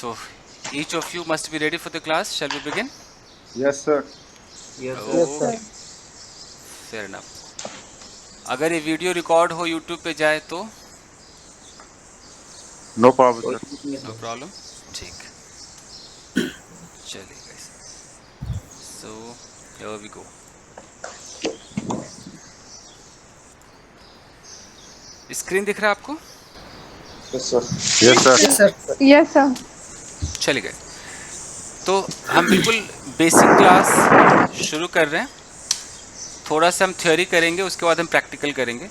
So, each of you must be ready for the class. Shall we begin? Yes, sir. Yes, sir. Yes, sir. Okay, fair enough. अगर ये video record हो YouTube पे जाए तो No problem, कोई sir. दिक्कत नहीं है नो सर। प्रॉब्लम। ठीक, चलिए guys. So here we go. Screen दिख रहा है आपको? Yes, sir. Yes, sir. Yes, sir. Yes, sir. चलिए गाइस, तो हम बिल्कुल बेसिक क्लास शुरू कर रहे हैं। थोड़ा सा हम थ्योरी करेंगे, उसके बाद हम प्रैक्टिकल करेंगे।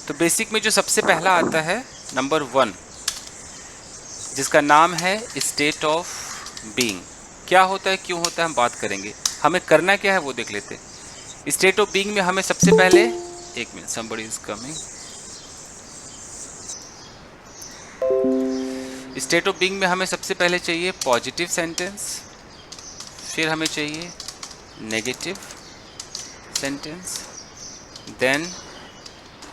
तो बेसिक में जो सबसे पहला आता है नंबर 1, जिसका नाम है स्टेट ऑफ बीइंग। क्या होता है, क्यों होता है, हम बात करेंगे। हमें करना क्या है वो देख लेते हैं। स्टेट ऑफ बीइंग में हमें सबसे पहले, एक minute, somebody is coming. State of being में हमें सबसे पहले चाहिए पॉजिटिव सेंटेंस, फिर हमें चाहिए negative sentence, then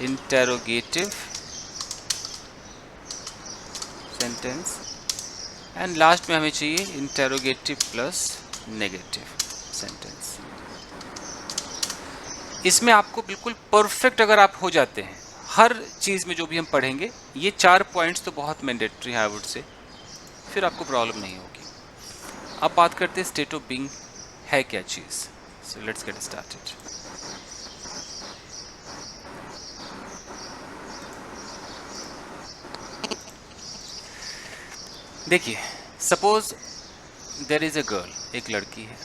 interrogative sentence, and last में हमें चाहिए इंटेरोगेटिव प्लस नेगेटिव सेंटेंस। इसमें आपको बिल्कुल परफेक्ट अगर आप हो जाते हैं हर चीज़ में जो भी हम पढ़ेंगे, ये 4 पॉइंट्स तो बहुत मैंडेटरी हैं आई वुड से, फिर आपको प्रॉब्लम नहीं होगी। अब बात करते हैं स्टेट ऑफ बीइंग है क्या चीज़। So let's get started. देखिए, suppose there is a girl, एक लड़की है।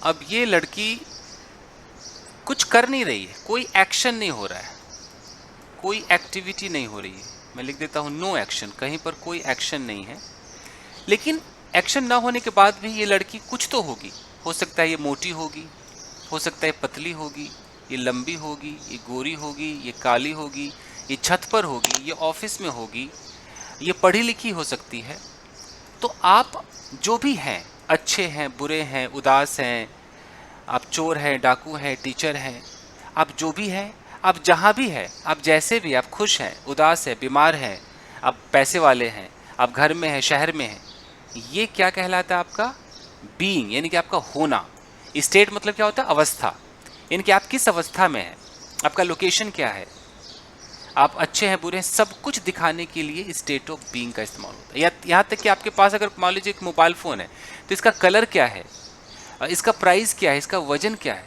अब ये लड़की कुछ कर नहीं रही है, कोई एक्शन नहीं हो रहा है, कोई एक्टिविटी नहीं हो रही है। मैं लिख देता हूँ नो एक्शन, कहीं पर कोई एक्शन नहीं है। लेकिन एक्शन ना होने के बाद भी ये लड़की कुछ तो होगी। हो सकता है ये मोटी होगी, हो सकता है पतली होगी, ये लंबी होगी, ये गोरी होगी, ये काली होगी, ये छत पर होगी, ये ऑफिस में होगी, ये पढ़ी लिखी हो सकती है। तो आप जो भी हैं, अच्छे हैं, बुरे हैं, उदास हैं, आप चोर हैं, डाकू हैं, टीचर हैं, आप जो भी हैं, आप जहाँ भी हैं, आप जैसे भी, आप खुश हैं, उदास हैं, बीमार हैं, आप पैसे वाले हैं, आप घर में हैं, शहर में हैं, ये क्या कहलाता है आपका बीइंग, यानी कि आपका होना। स्टेट मतलब क्या होता है, अवस्था, यानी कि आप किस अवस्था में हैं, आपका लोकेशन क्या है, आप अच्छे हैं, बुरे हैं, सब कुछ दिखाने के लिए स्टेट ऑफ बीइंग का इस्तेमाल होता है। यहाँ तक कि आपके पास अगर मान लीजिए एक मोबाइल फ़ोन है, तो इसका कलर क्या है, इसका प्राइस क्या है, इसका वजन क्या है।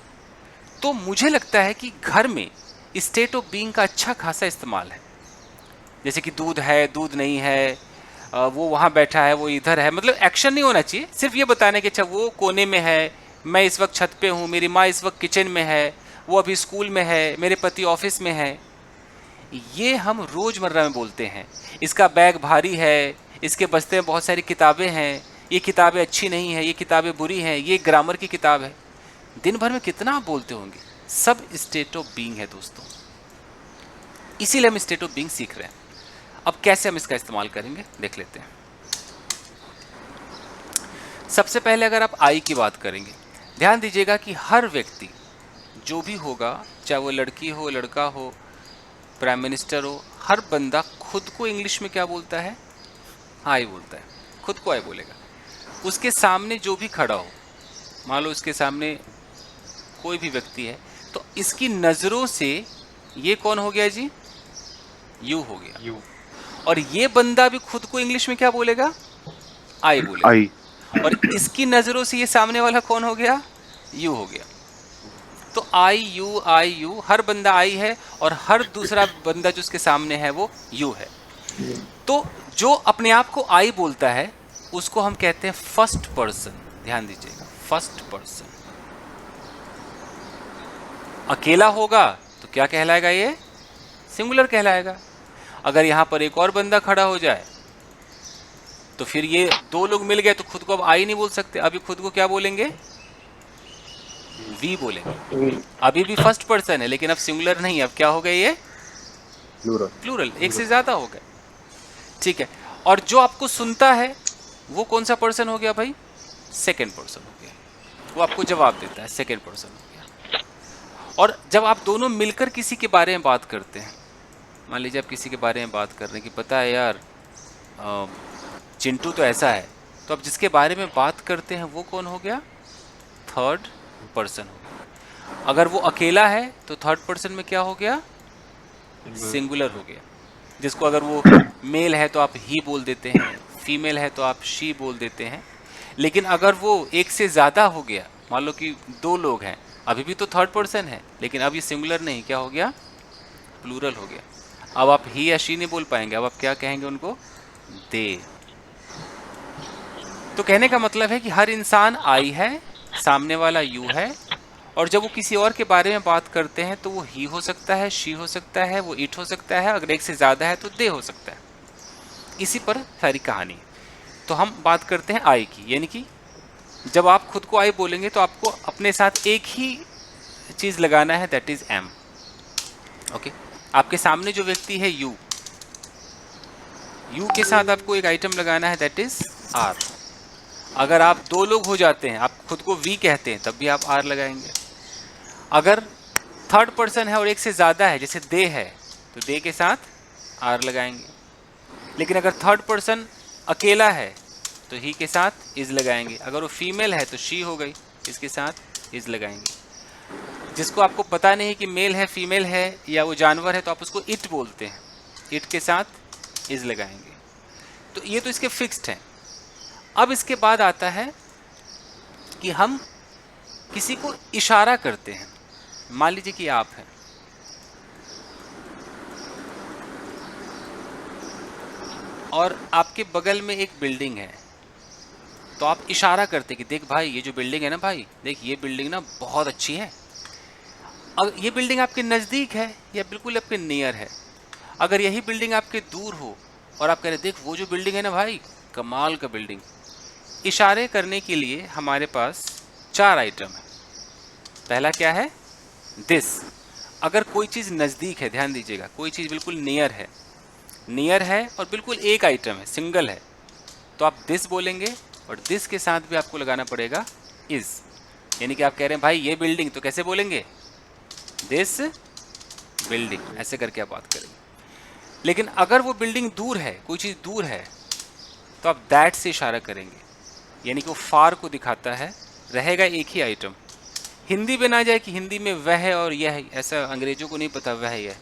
तो मुझे लगता है कि घर में स्टेट ऑफ बीइंग का अच्छा खासा इस्तेमाल है। जैसे कि दूध है, दूध नहीं है, वो वहाँ बैठा है, वो इधर है, मतलब एक्शन नहीं होना चाहिए, सिर्फ ये बताने कि अच्छा वो कोने में है, मैं इस वक्त छत पे हूँ, मेरी माँ इस वक्त किचन में है, वो अभी स्कूल में है, मेरे पति ऑफिस में है। ये हम रोज़मर्रा में बोलते हैं। इसका बैग भारी है, इसके बस्ते में बहुत सारी किताबें हैं, ये किताबें अच्छी नहीं है, ये किताबें बुरी हैं, ये ग्रामर की किताब है। दिन भर में कितना आप बोलते होंगे, सब स्टेट ऑफ बीइंग है दोस्तों। इसीलिए हम स्टेट ऑफ बीइंग सीख रहे हैं। अब कैसे हम इसका इस्तेमाल करेंगे देख लेते हैं। सबसे पहले अगर आप आई की बात करेंगे, ध्यान दीजिएगा कि हर व्यक्ति जो भी होगा, चाहे वो लड़की हो, लड़का हो, प्राइम मिनिस्टर हो, हर बंदा खुद को इंग्लिश में क्या बोलता है, आई बोलता है, खुद को आई बोलेगा। उसके सामने जो भी खड़ा हो, मान लो इसके सामने कोई भी व्यक्ति है, तो इसकी नज़रों से ये कौन हो गया जी, यू हो गया। You. और ये बंदा भी खुद को इंग्लिश में क्या बोलेगा, आई बोलेगा। I. और इसकी नज़रों से ये सामने वाला कौन हो गया, यू हो गया। तो आई यू, हर बंदा आई है और हर दूसरा बंदा जो उसके सामने है वो यू है। तो जो अपने आप को आई बोलता है उसको हम कहते हैं फर्स्ट पर्सन। ध्यान दीजिएगा, फर्स्ट पर्सन। अकेला होगा तो क्या कहलाएगा, ये सिंगुलर कहलाएगा। अगर यहाँ पर एक और बंदा खड़ा हो जाए तो फिर ये दो लोग मिल गए तो खुद को अब आई नहीं बोल सकते, अभी खुद को क्या बोलेंगे, वी बोलेंगे। अभी भी फर्स्ट पर्सन है लेकिन अब सिंगुलर नहीं, अब क्या हो गया, ये Plural. प्लूरल, एक से ज़्यादा हो गए। ठीक है, और जो आपको सुनता है वो कौन सा पर्सन हो गया भाई, सेकेंड पर्सन हो गया। वो आपको जवाब देता है, सेकेंड पर्सन हो गया। और जब आप दोनों मिलकर किसी के बारे में बात करते हैं मान लीजिए आप किसी के बारे में बात कर रहे हैं कि पता है यार चिंटू तो ऐसा है, तो अब जिसके बारे में बात करते हैं वो कौन हो गया? थर्ड पर्सन हो गया। अगर वो अकेला है तो थर्ड पर्सन में क्या हो गया? सिंगुलर हो गया। जिसको अगर वो मेल है तो आप ही बोल देते हैं, फीमेल है तो आप शी बोल देते हैं। लेकिन अगर वो एक से ज़्यादा हो गया, मान लो कि दो लोग हैं, अभी भी तो थर्ड पर्सन है, लेकिन अब ये सिंगुलर नहीं, क्या हो गया? प्लूरल हो गया। अब आप ही या शी नहीं बोल पाएंगे, अब आप क्या कहेंगे उनको? दे। तो कहने का मतलब है कि हर इंसान आई है, सामने वाला यू है, और जब वो किसी और के बारे में बात करते हैं तो वो ही हो सकता है, शी हो सकता है, वो इट हो सकता है, अगर एक से ज़्यादा है तो दे हो सकता है। इसी पर सारी कहानी। तो हम बात करते हैं आई की, यानी कि जब आप खुद को आई बोलेंगे तो आपको अपने साथ एक ही चीज़ लगाना है, दैट इज़ एम। ओके, आपके सामने जो व्यक्ति है यू, यू के साथ आपको एक आइटम लगाना है, दैट इज़ आर। अगर आप दो लोग हो जाते हैं, आप खुद को वी कहते हैं, तब भी आप आर लगाएंगे। अगर थर्ड पर्सन है और एक से ज़्यादा है, जैसे दे है, तो दे के साथ आर लगाएंगे। लेकिन अगर थर्ड पर्सन अकेला है तो ही के साथ इज़ लगाएंगे। अगर वो फीमेल है तो शी हो गई, इसके साथ इज़ लगाएंगे। जिसको आपको पता नहीं कि मेल है, फीमेल है या वो जानवर है, तो आप उसको इट बोलते हैं, इट के साथ इज़ लगाएंगे। तो ये तो इसके फिक्स्ड हैं। अब इसके बाद आता है कि हम किसी को इशारा करते हैं। मान लीजिए कि आप हैं, और आपके बगल में एक बिल्डिंग है, तो आप इशारा करते कि देख भाई, ये जो बिल्डिंग है ना भाई, देख ये बिल्डिंग ना बहुत अच्छी है। अब ये बिल्डिंग आपके नज़दीक है या बिल्कुल आपके नियर है। अगर यही बिल्डिंग आपके दूर हो और आप कह रहे देख वो जो बिल्डिंग है ना भाई, कमाल का बिल्डिंग। इशारे करने के लिए हमारे पास 4 आइटम है। पहला क्या है? दिस। अगर कोई चीज़ नज़दीक है, ध्यान दीजिएगा, कोई चीज़ बिल्कुल नियर है, नियर है और बिल्कुल एक आइटम है, सिंगल है, तो आप दिस बोलेंगे। और दिस के साथ भी आपको लगाना पड़ेगा इज़। यानी कि आप कह रहे हैं भाई ये बिल्डिंग, तो कैसे बोलेंगे? दिस बिल्डिंग, ऐसे करके आप बात करेंगे। लेकिन अगर वो बिल्डिंग दूर है, कोई चीज़ दूर है, तो आप दैट से इशारा करेंगे, यानी कि वो फार को दिखाता है, रहेगा एक ही आइटम। हिंदी में ना जाए कि हिंदी में वह है और यह है, ऐसा अंग्रेजों को नहीं पता वह है यह।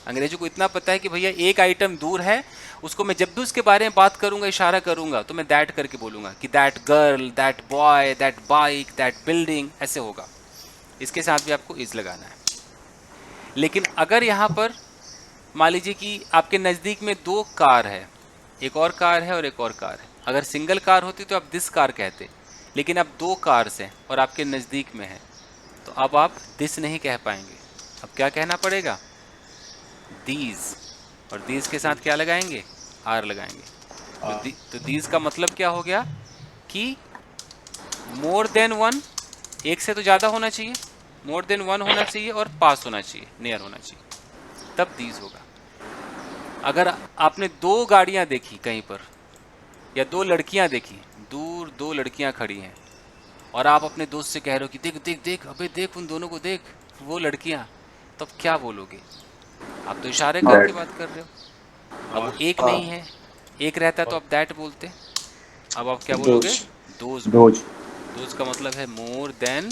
अंग्रेजों को इतना पता है कि भैया एक आइटम दूर है, उसको मैं जब भी उसके बारे में बात करूंगा, इशारा करूंगा, तो मैं दैट करके बोलूंगा कि that girl, that boy, that bike, that building, ऐसे होगा। इसके साथ भी आपको इज लगाना है। लेकिन अगर यहाँ पर मान लीजिए कि आपके नज़दीक में 2 कार है, एक और कार है और एक और कार है। अगर सिंगल कार होती तो आप दिस कार कहते, लेकिन अब 2 कार्स हैं और आपके नज़दीक में है, तो अब आप दिस नहीं कह पाएंगे। अब क्या कहना पड़ेगा? दीज। और दीज के साथ क्या लगाएंगे? आर लगाएंगे। तो दीज का मतलब क्या हो गया कि मोर देन 1, एक से तो ज़्यादा होना चाहिए, मोर देन 1 होना चाहिए और पास होना चाहिए, नियर होना चाहिए, तब दीज होगा। अगर आपने 2 गाड़ियाँ देखी कहीं पर या 2 लड़कियाँ देखी, दूर 2 लड़कियाँ खड़ी हैं, और आप अपने दोस्त से कह रहे हो कि देख देख देख, अबे देख उन दोनों को देख, वो लड़कियाँ, तब क्या बोलोगे? आप तो इशारे करके बात कर रहे हो। अब वो एक नहीं है, एक रहता तो आप दैट बोलते, अब आप क्या बोलोगे? दोज। दोज का मतलब है मोर देन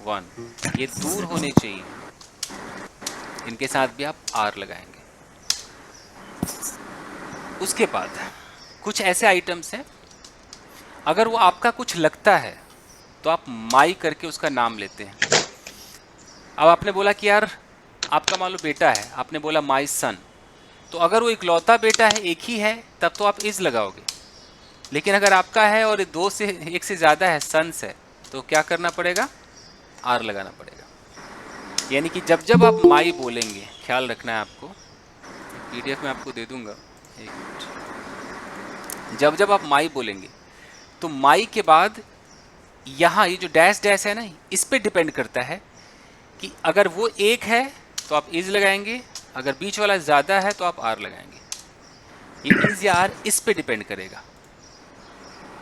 1, ये दूर होने चाहिए, इनके साथ भी आप आर लगाएंगे। उसके बाद कुछ ऐसे आइटम्स हैं, अगर वो आपका कुछ लगता है तो आप माई करके उसका नाम लेते हैं। अब आपने बोला कि यार आपका मान लो बेटा है, आपने बोला माई सन, तो अगर वो इकलौता बेटा है, एक ही है, तब तो आप इज लगाओगे। लेकिन अगर आपका है और 2 से 1 से ज़्यादा है, सन्स है, तो क्या करना पड़ेगा? आर लगाना पड़ेगा। यानी कि जब जब आप माई बोलेंगे, ख्याल रखना है आपको, PDF में आपको दे दूंगा, एक मिनट। जब जब आप माई बोलेंगे तो माई के बाद यहाँ ये जो डैश डैश है ना, इस पे डिपेंड करता है कि अगर वो एक है तो आप इज लगाएंगे, अगर बीच वाला ज़्यादा है तो आप आर लगाएंगे। ये इज या आर इस पे डिपेंड करेगा।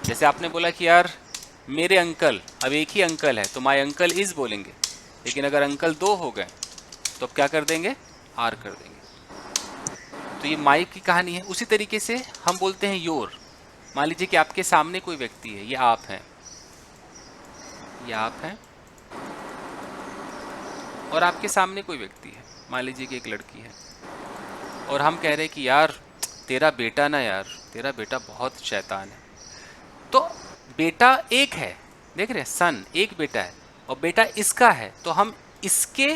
जैसे आपने बोला कि यार मेरे अंकल, अब एक ही अंकल है तो माई अंकल इज बोलेंगे, लेकिन अगर अंकल 2 हो गए तो अब क्या कर देंगे? आर कर देंगे। तो ये माई की कहानी है। उसी तरीके से हम बोलते हैं योर। मान लीजिए कि आपके सामने कोई व्यक्ति है, ये आप हैं, ये आप हैं, और आपके सामने कोई व्यक्ति है, मान लीजिए कि एक लड़की है, और हम कह रहे हैं कि यार तेरा बेटा ना यार, तेरा बेटा बहुत शैतान है। तो बेटा एक है, देख रहे हैं, सन एक बेटा है, और बेटा इसका है, तो हम इसके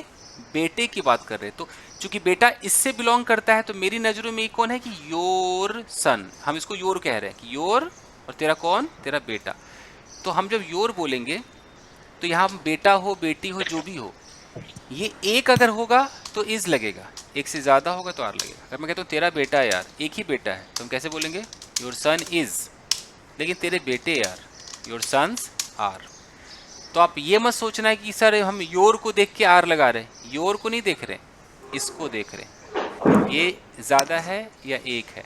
बेटे की बात कर रहे हैं। तो चूंकि बेटा इससे बिलोंग करता है, तो मेरी नज़रों में ये कौन है कि योर सन, हम इसको योर कह रहे हैं कि योर, और तेरा कौन, तेरा बेटा। तो हम जब योर बोलेंगे तो यहाँ बेटा हो, बेटी हो, जो भी हो, ये एक अगर होगा तो इज लगेगा, एक से ज़्यादा होगा तो आर लगेगा। अगर मैं कहता हूँ तेरा बेटा है यार, एक ही बेटा है, तो हम कैसे बोलेंगे, योर सन इज। लेकिन तेरे बेटे यार, योर सन्स आर। तो आप ये मत सोचना है कि सर हम योर को देख के आर लगा रहे हैं, योर को नहीं देख रहे, इसको देख रहे हैं, ये ज़्यादा है या एक है,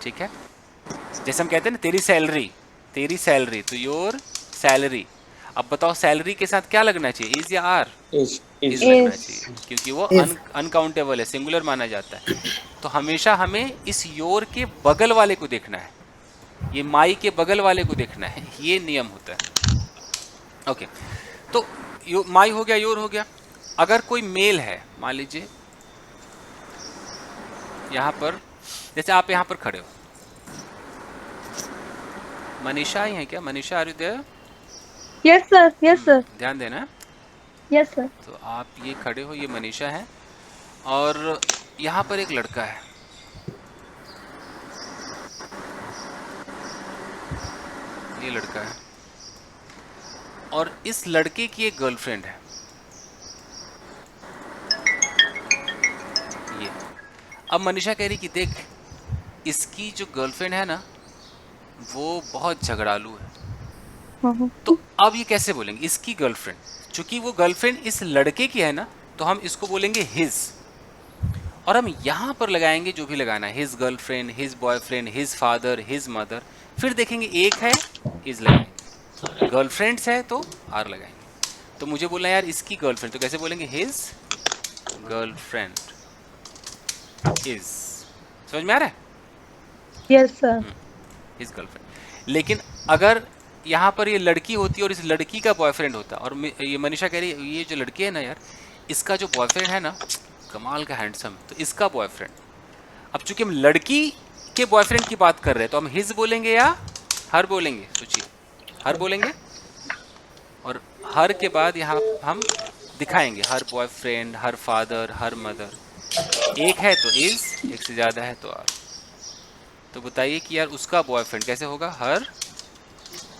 ठीक है। जैसे हम कहते हैं ना तेरी सैलरी, तेरी सैलरी, तो योर सैलरी। अब बताओ सैलरी के साथ क्या लगना चाहिए, इज या आर? Is. इज लगना चाहिए, क्योंकि वो अनकाउंटेबल है, सिंगुलर माना जाता है। तो हमेशा हमें इस योर के बगल वाले को देखना है, ये माई के बगल वाले को देखना है, ये नियम होता है। ओके, तो माई हो गया, योर हो गया। अगर कोई मेल है, मान लीजिए यहाँ पर, जैसे आप यहाँ पर खड़े हो, मनीषा ही है क्या? Manisha are you there? Yes sir, yes sir, ध्यान देना है। Yes sir. तो आप ये खड़े हो, ये मनीषा है, और यहाँ पर एक लड़का है, ये लड़का है, और इस लड़के की एक गर्लफ्रेंड है, ये। अब मनीषा कह रही कि देख, इसकी जो गर्लफ्रेंड है ना, वो बहुत झगड़ालू है। तो अब ये कैसे बोलेंगे, इसकी गर्लफ्रेंड, चूंकि वो गर्लफ्रेंड इस लड़के की है ना, तो हम इसको बोलेंगे हिज, और हम यहाँ पर लगाएंगे जो भी लगाना है, his girlfriend, his boyfriend, his father, his mother. फिर देखेंगे एक है, इज लगाएंगे, गर्लफ्रेंड्स है तो आर लगाएंगे। तो मुझे बोलना है यार इसकी गर्लफ्रेंड, तो कैसे बोलेंगे, हिज गर्लफ्रेंड इज। समझ में आ रहा है? Yes sir. His girlfriend. लेकिन अगर यहाँ पर ये लड़की होती और इस लड़की का बॉयफ्रेंड होता, और ये मनीषा कह रही है ये जो लड़की है ना यार, इसका जो बॉयफ्रेंड है ना कमाल का हैंडसम, तो इसका बॉयफ्रेंड। अब चूंकि हम लड़की के बॉयफ्रेंड की बात कर रहे हैं, तो हम हिज बोलेंगे या हर बोलेंगे? सोचिए, हर बोलेंगे, और हर के बाद यहाँ हम दिखाएंगे हर boyfriend, her father, her mother. एक है तो इज, एक से ज़्यादा है तो आर। तो बताइए कि यार उसका बॉयफ्रेंड कैसे होगा, हर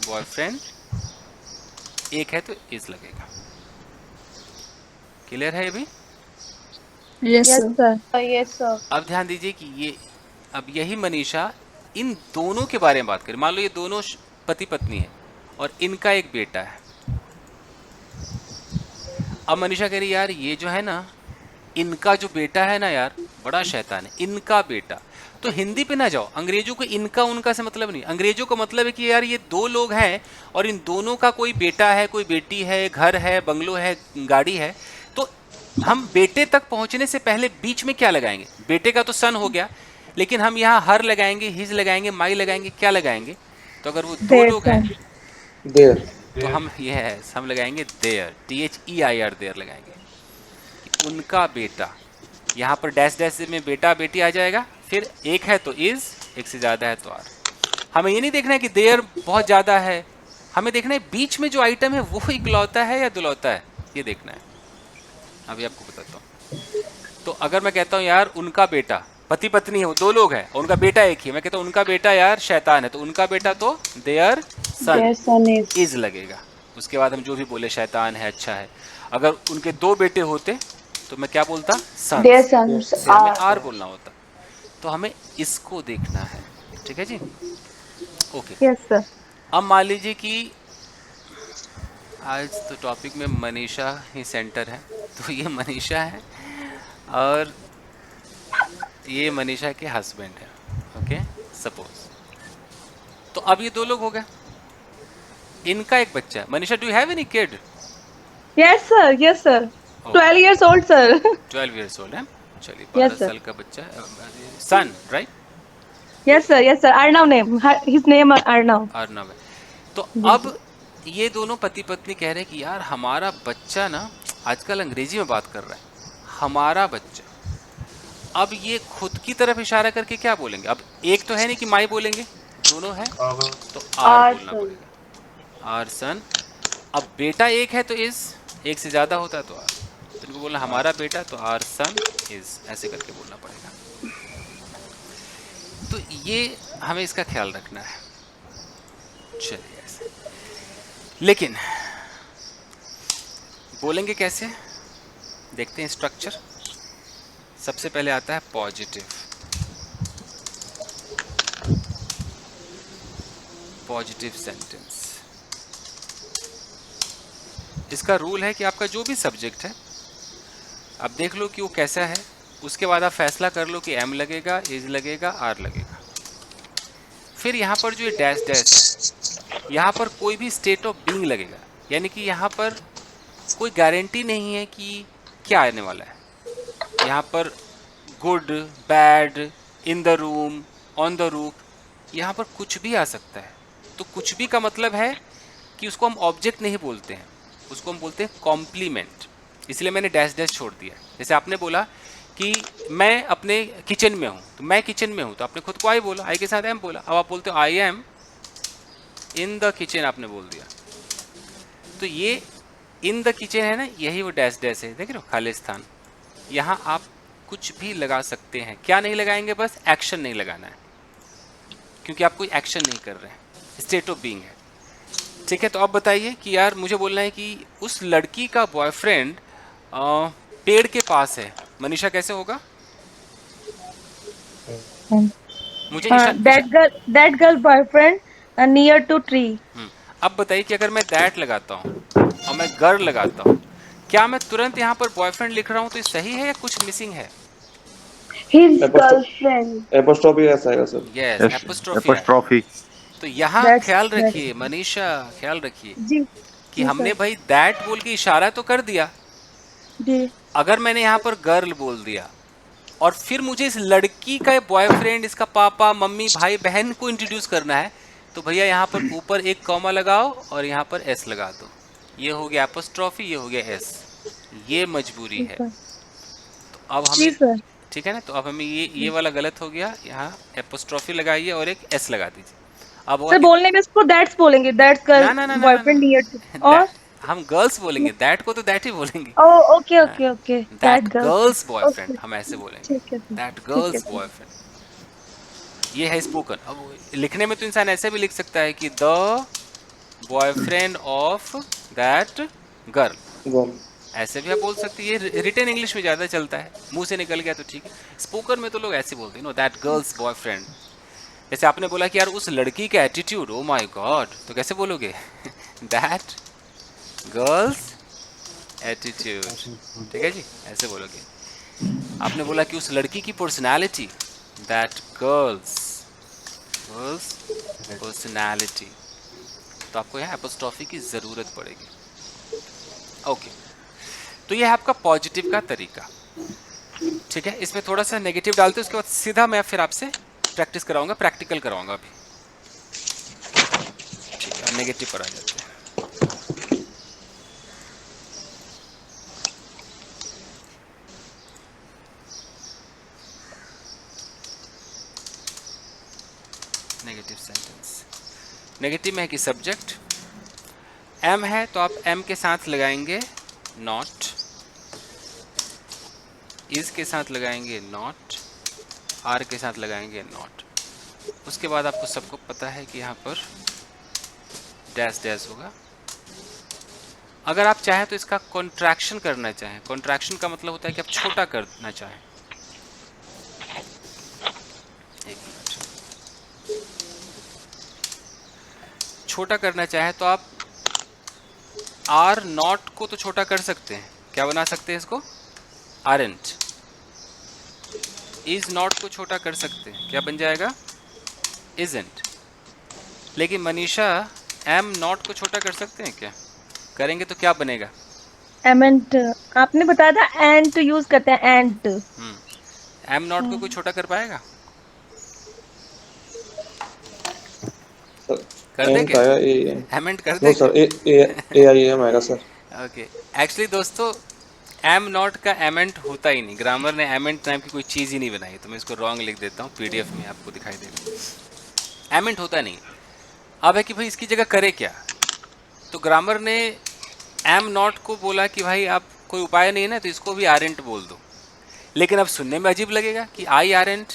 बॉयफ्रेंड, एक है तो इज लगेगा। क्लियर है ये भी? Yes sir, yes sir. अब ध्यान दीजिए कि ये, अब यही मनीषा इन दोनों के बारे में बात करें। मान लो ये दोनों पति पत्नी है और इनका एक बेटा है। अब मनीषा कह रही यार ये जो है ना, इनका जो बेटा है ना यार बड़ा शैतान है, इनका बेटा। तो हिंदी पे ना जाओ, अंग्रेजों को इनका उनका से मतलब नहीं, अंग्रेजों का मतलब है कि यार ये दो लोग हैं और इन दोनों का कोई बेटा है, कोई बेटी है, घर है, बंगलो है, गाड़ी है। तो हम बेटे तक पहुंचने से पहले बीच में क्या लगाएंगे? बेटे का तो सन हो गया, लेकिन हम यहाँ हर लगाएंगे, हिज लगाएंगे, माई लगाएंगे, क्या लगाएंगे? तो अगर वो दो लोग हैं There. तो हम हम लगाएंगे देयर, THEIR, देयर लगाएंगे कि उनका बेटा। यहाँ पर डैश डैश में बेटा बेटी आ जाएगा, फिर एक है तो इज, एक से ज़्यादा है तो आर। हमें ये नहीं देखना है कि देयर बहुत ज़्यादा है, हमें देखना है बीच में जो आइटम है वो इकलौता है या दुलौता है, ये देखना है। अभी आपको बताता हूँ। तो अगर मैं कहता हूँ यार उनका बेटा, पति पत्नी है, वो दो लोग हैं और उनका बेटा एक ही, मैं कहता हूँ उनका बेटा यार शैतान है, तो उनका बेटा तो देयर सन इज लगेगा। उसके बाद हम जो भी बोले शैतान है, अच्छा है। अगर उनके दो बेटे होते तो मैं क्या बोलता? सन्स, हमें आर बोलना होता। तो हमें इसको देखना है, ठीक है जी? Okay, yes sir. अब मान लीजिए कि आज तो टॉपिक में मनीषा ही सेंटर है, तो ये मनीषा है और ये मनीषा के हस्बैंड है, ओके सपोज। तो अब ये दो लोग हो गए, इनका एक बच्चा है। Manisha, do you have any kid? Yes sir, yes sir. 12 years old sir. 12 years old है। चलिए Yes, 12 sir. साल का बच्चा, son right, Yes, sir. Yes, sir. Arnav name. His name Arnav. Arnav है। तो जी अब जी ये दोनों पति पत्नी कह रहे हैं कि यार हमारा बच्चा ना आजकल अंग्रेजी में बात कर रहा है, हमारा बच्चा। अब ये खुद की तरफ इशारा करके क्या बोलेंगे? अब एक तो है नहीं कि माई बोलेंगे, दोनों है तो आर Our बोलना son. पड़ेगा, आर सन। अब बेटा एक है तो इज, एक से ज्यादा होता है तो आर, तो इनको बोलना हमारा बेटा, तो आर सन इज, ऐसे करके बोलना पड़ेगा। तो ये हमें इसका ख्याल रखना है। चलिए ऐसे, लेकिन बोलेंगे कैसे, देखते हैं स्ट्रक्चर। सबसे पहले आता है पॉजिटिव, पॉजिटिव सेंटेंस। इसका रूल है कि आपका जो भी सब्जेक्ट है आप देख लो कि वो कैसा है, उसके बाद आप फैसला कर लो कि एम लगेगा, इज लगेगा, आर लगेगा। फिर यहाँ पर जो ये डैश डैश है, यहाँ पर कोई भी स्टेट ऑफ बीइंग लगेगा, यानी कि यहाँ पर कोई गारंटी नहीं है कि क्या आने वाला है। यहाँ पर good, bad, in the room, on the roof, यहाँ पर कुछ भी आ सकता है। तो कुछ भी का मतलब है कि उसको हम ऑब्जेक्ट नहीं बोलते हैं, उसको हम बोलते हैं कॉम्प्लीमेंट। इसलिए मैंने डैश डैश छोड़ दिया। जैसे आपने बोला कि मैं अपने किचन में हूँ, तो मैं किचन में हूँ, तो आपने खुद को आई बोला, आई के साथ एम बोला। अब आप बोलते हो I am in the kitchen, आपने बोल दिया। तो ये इन द किचन है ना, यही वो डैश डैश है, देख रहे हो, खाली स्थान। यहाँ आप कुछ भी लगा सकते हैं, क्या नहीं लगाएंगे, बस एक्शन नहीं लगाना है, क्योंकि आप कोई एक्शन नहीं कर रहे हैं, स्टेट ऑफ बीइंग है। ठीक है, तो अब बताइए कि यार मुझे बोलना है कि उस लड़की का बॉयफ्रेंड पेड़ के पास है। मनीषा कैसे होगा? मुझे That girl boyfriend near to tree. अब बताइए कि अगर मैं दैट लगाता हूँ और मैं गर्ल लगाता हूँ, क्या मैं तुरंत यहाँ पर बॉयफ्रेंड लिख रहा हूँ तो ये सही है या कुछ मिसिंग है? His girlfriend. एपोस्ट्रोफी ऐसा आएगा सर। यस, Yes, एपोस्ट्रोफी है। apostrophe. तो यहाँ ख्याल रखिए मनीषा, ख्याल रखिए जी कि हमने भाई दैट बोल के इशारा तो कर दिया। जी अगर मैंने यहाँ पर गर्ल बोल दिया और फिर मुझे इस लड़की का बॉयफ्रेंड, इसका पापा, मम्मी, भाई, बहन को इंट्रोड्यूस करना है, तो भैया यहाँ पर ऊपर एक कॉमा लगाओ और यहाँ पर एस लगा दो। ये हो गया एपोस्ट्रोफी, ये हो गया एस, ये मजबूरी है। तो अब जी हमें, सर। ठीक है ना, तो अब हमें ये वाला गलत हो गया, यहाँ एपोस्ट्रोफी लगाइए और एक एस लगा दीजिए। अब सर बोलने में इसको दैट्स बोलेंगे, दैट्स ना ना ना ना बॉयफ्रेंड नियर टू। और हम गर्ल्स बोलेंगे, दैट को तो दैट ही बोलेंगे। Okay okay okay, that girls boyfriend okay, हम ऐसे बोलेंगे, ठीक है दैट ठीक है गर्ल्स बॉयफ्रेंड। ये है स्पोकन। अब लिखने में तो इंसान ऐसे भी लिख सकता है कि the boyfriend of that girl, ऐसे भी आप बोल सकते हैं। ये रिटन इंग्लिश में ज़्यादा चलता है, मुंह से निकल गया तो ठीक है। स्पोकन में तो लोग ऐसे बोलते हैं, नो दैट गर्ल्स बॉयफ्रेंड। जैसे आपने बोला कि यार उस लड़की का एटीट्यूड, ओ माय गॉड, तो कैसे बोलोगे? दैट गर्ल्स एटीट्यूड, ठीक है जी, ऐसे बोलोगे। आपने बोला कि उस लड़की की पर्सनालिटी, दैट गर्ल्स पर्सनालिटी, तो आपको यहाँ एपोस्ट्रोफी की ज़रूरत पड़ेगी। ओके, तो ये है आपका पॉजिटिव का तरीका। ठीक है, इसमें थोड़ा सा नेगेटिव डालते हैं, उसके बाद सीधा मैं फिर आपसे प्रैक्टिस कराऊंगा, प्रैक्टिकल कराऊंगा अभी। ठीक है, नेगेटिव पर आ जाते हैं। नेगेटिव सेंटेंस, नेगेटिव में है कि सब्जेक्ट एम है तो आप एम के साथ लगाएंगे नॉट, इज के साथ लगाएंगे नॉट, आर के साथ लगाएंगे नॉट। उसके बाद आपको सबको पता है कि यहाँ पर डैश डैश होगा। अगर आप चाहें तो इसका कॉन्ट्रैक्शन करना चाहें, कॉन्ट्रैक्शन का मतलब होता है कि आप छोटा करना चाहें। एक मिनट, छोटा करना चाहे तो आप आर नॉट को तो छोटा कर सकते हैं, क्या बना सकते हैं इसको? आरंट। इज नॉट को छोटा कर सकते हैं, क्या बन जाएगा? इजंट। लेकिन मनीषा एम नॉट को छोटा कर सकते हैं क्या? करेंगे तो क्या बनेगा? एमेंट, आपने बताया था एंट यूज करते हैं, एंट। एम नॉट को कोई छोटा कर पाएगा? सर कर दे एंट क्या? आया ए। एमेंट कर नो दे क्या? सर, ए आई एम आएगा सर। ओके। एक्चुअली दोस्तों एम नॉट का एमेंट होता ही नहीं, ग्रामर ने एमेंट नाम की कोई चीज़ ही नहीं बनाई, तो मैं इसको रॉन्ग लिख देता हूँ, पीडीएफ में आपको दिखाई देगा। एमेंट होता नहीं। अब है कि भाई इसकी जगह करे क्या, तो ग्रामर ने एम नॉट को बोला कि भाई आप कोई उपाय नहीं है ना, तो इसको भी आरेंट बोल दो। लेकिन अब सुनने में अजीब लगेगा कि आई आरेंट,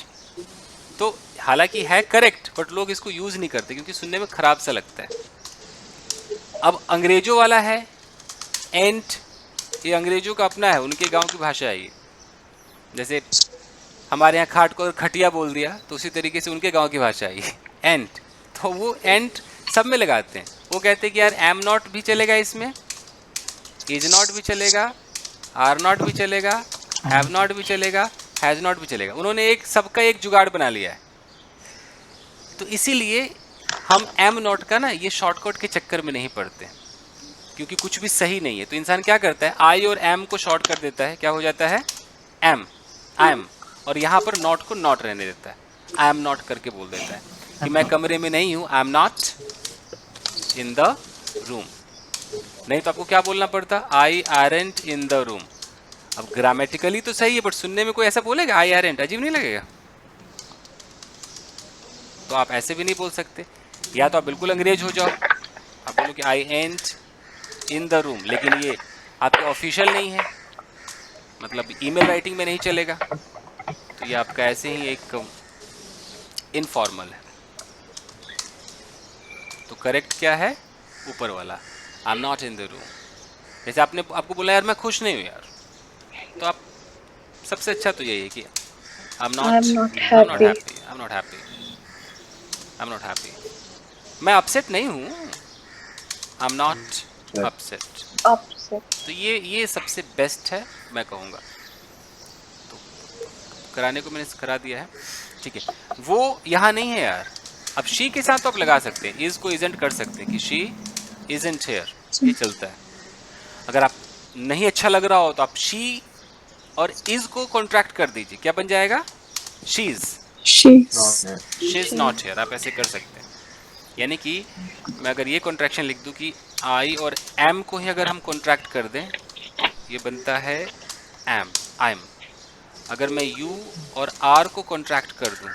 तो हालांकि है करेक्ट, बट लोग इसको यूज़ नहीं करते क्योंकि सुनने में ख़राब सा लगता है। अब अंग्रेजों वाला है एंट, ये अंग्रेजों का अपना है, उनके गांव की भाषा है ये। जैसे हमारे यहाँ खाट को खटिया बोल दिया, तो उसी तरीके से उनके गांव की भाषा है ये एंट। तो वो एंट सब में लगाते हैं। वो कहते हैं कि यार एम नॉट भी चलेगा इसमें, इज नॉट भी चलेगा, आर नॉट भी चलेगा, हैव नॉट भी चलेगा, हैज़ नॉट भी चलेगा। उन्होंने एक सबका एक जुगाड़ बना लिया है। तो इसीलिए हम एम नॉट का ना ये शॉर्टकट के चक्कर में नहीं पड़ते, क्योंकि कुछ भी सही नहीं है। तो इंसान क्या करता है, आई और एम को शॉर्ट कर देता है, क्या हो जाता है एम, आई एम, और यहाँ पर नॉट को नॉट रहने देता है, आई एम नॉट करके बोल देता है कि मैं कमरे में नहीं हूँ, I am not in the room. नहीं तो आपको क्या बोलना पड़ता, आई आरेंट इन द रूम। अब ग्रामेटिकली तो सही है, बट सुनने में कोई ऐसा बोलेगा आई आरेंट, अजीब नहीं लगेगा? तो आप ऐसे भी नहीं बोल सकते। या तो आप बिल्कुल अंग्रेज हो जाओ, आप बोलो कि आई एंट इन द रूम, लेकिन ये आपके ऑफिशियल नहीं है, मतलब ईमेल राइटिंग में नहीं चलेगा, तो ये आपका ऐसे ही एक इनफॉर्मल है। तो करेक्ट क्या है, ऊपर वाला, I am not in the room. जैसे आपने आपको बोला यार मैं खुश नहीं हूँ यार, तो आप सबसे अच्छा तो यही है कि I am not happy, I am not happy, I am not happy. मैं अपसेट नहीं हूँ, आई एम नॉट अपसेट। तो ये सबसे बेस्ट है मैं कहूँगा। तो कराने को मैंने करा दिया है, ठीक है। वो यहाँ नहीं है यार। अब शी के साथ तो आप लगा सकते हैं, इज को इजेंट कर सकते हैं कि शी इजेंट हियर, ये चलता है। अगर आप नहीं अच्छा लग रहा हो तो आप शी और इज को कॉन्ट्रैक्ट कर दीजिए, क्या बन जाएगा, शीज, शी इज नॉट हियर, आप ऐसे कर सकते हैं। यानी कि मैं अगर ये कॉन्ट्रैक्शन लिख दूं कि आई और एम को ही अगर हम कॉन्ट्रैक्ट कर दें, ये बनता है एम, आई एम। अगर मैं यू और आर को कॉन्ट्रैक्ट कर दूं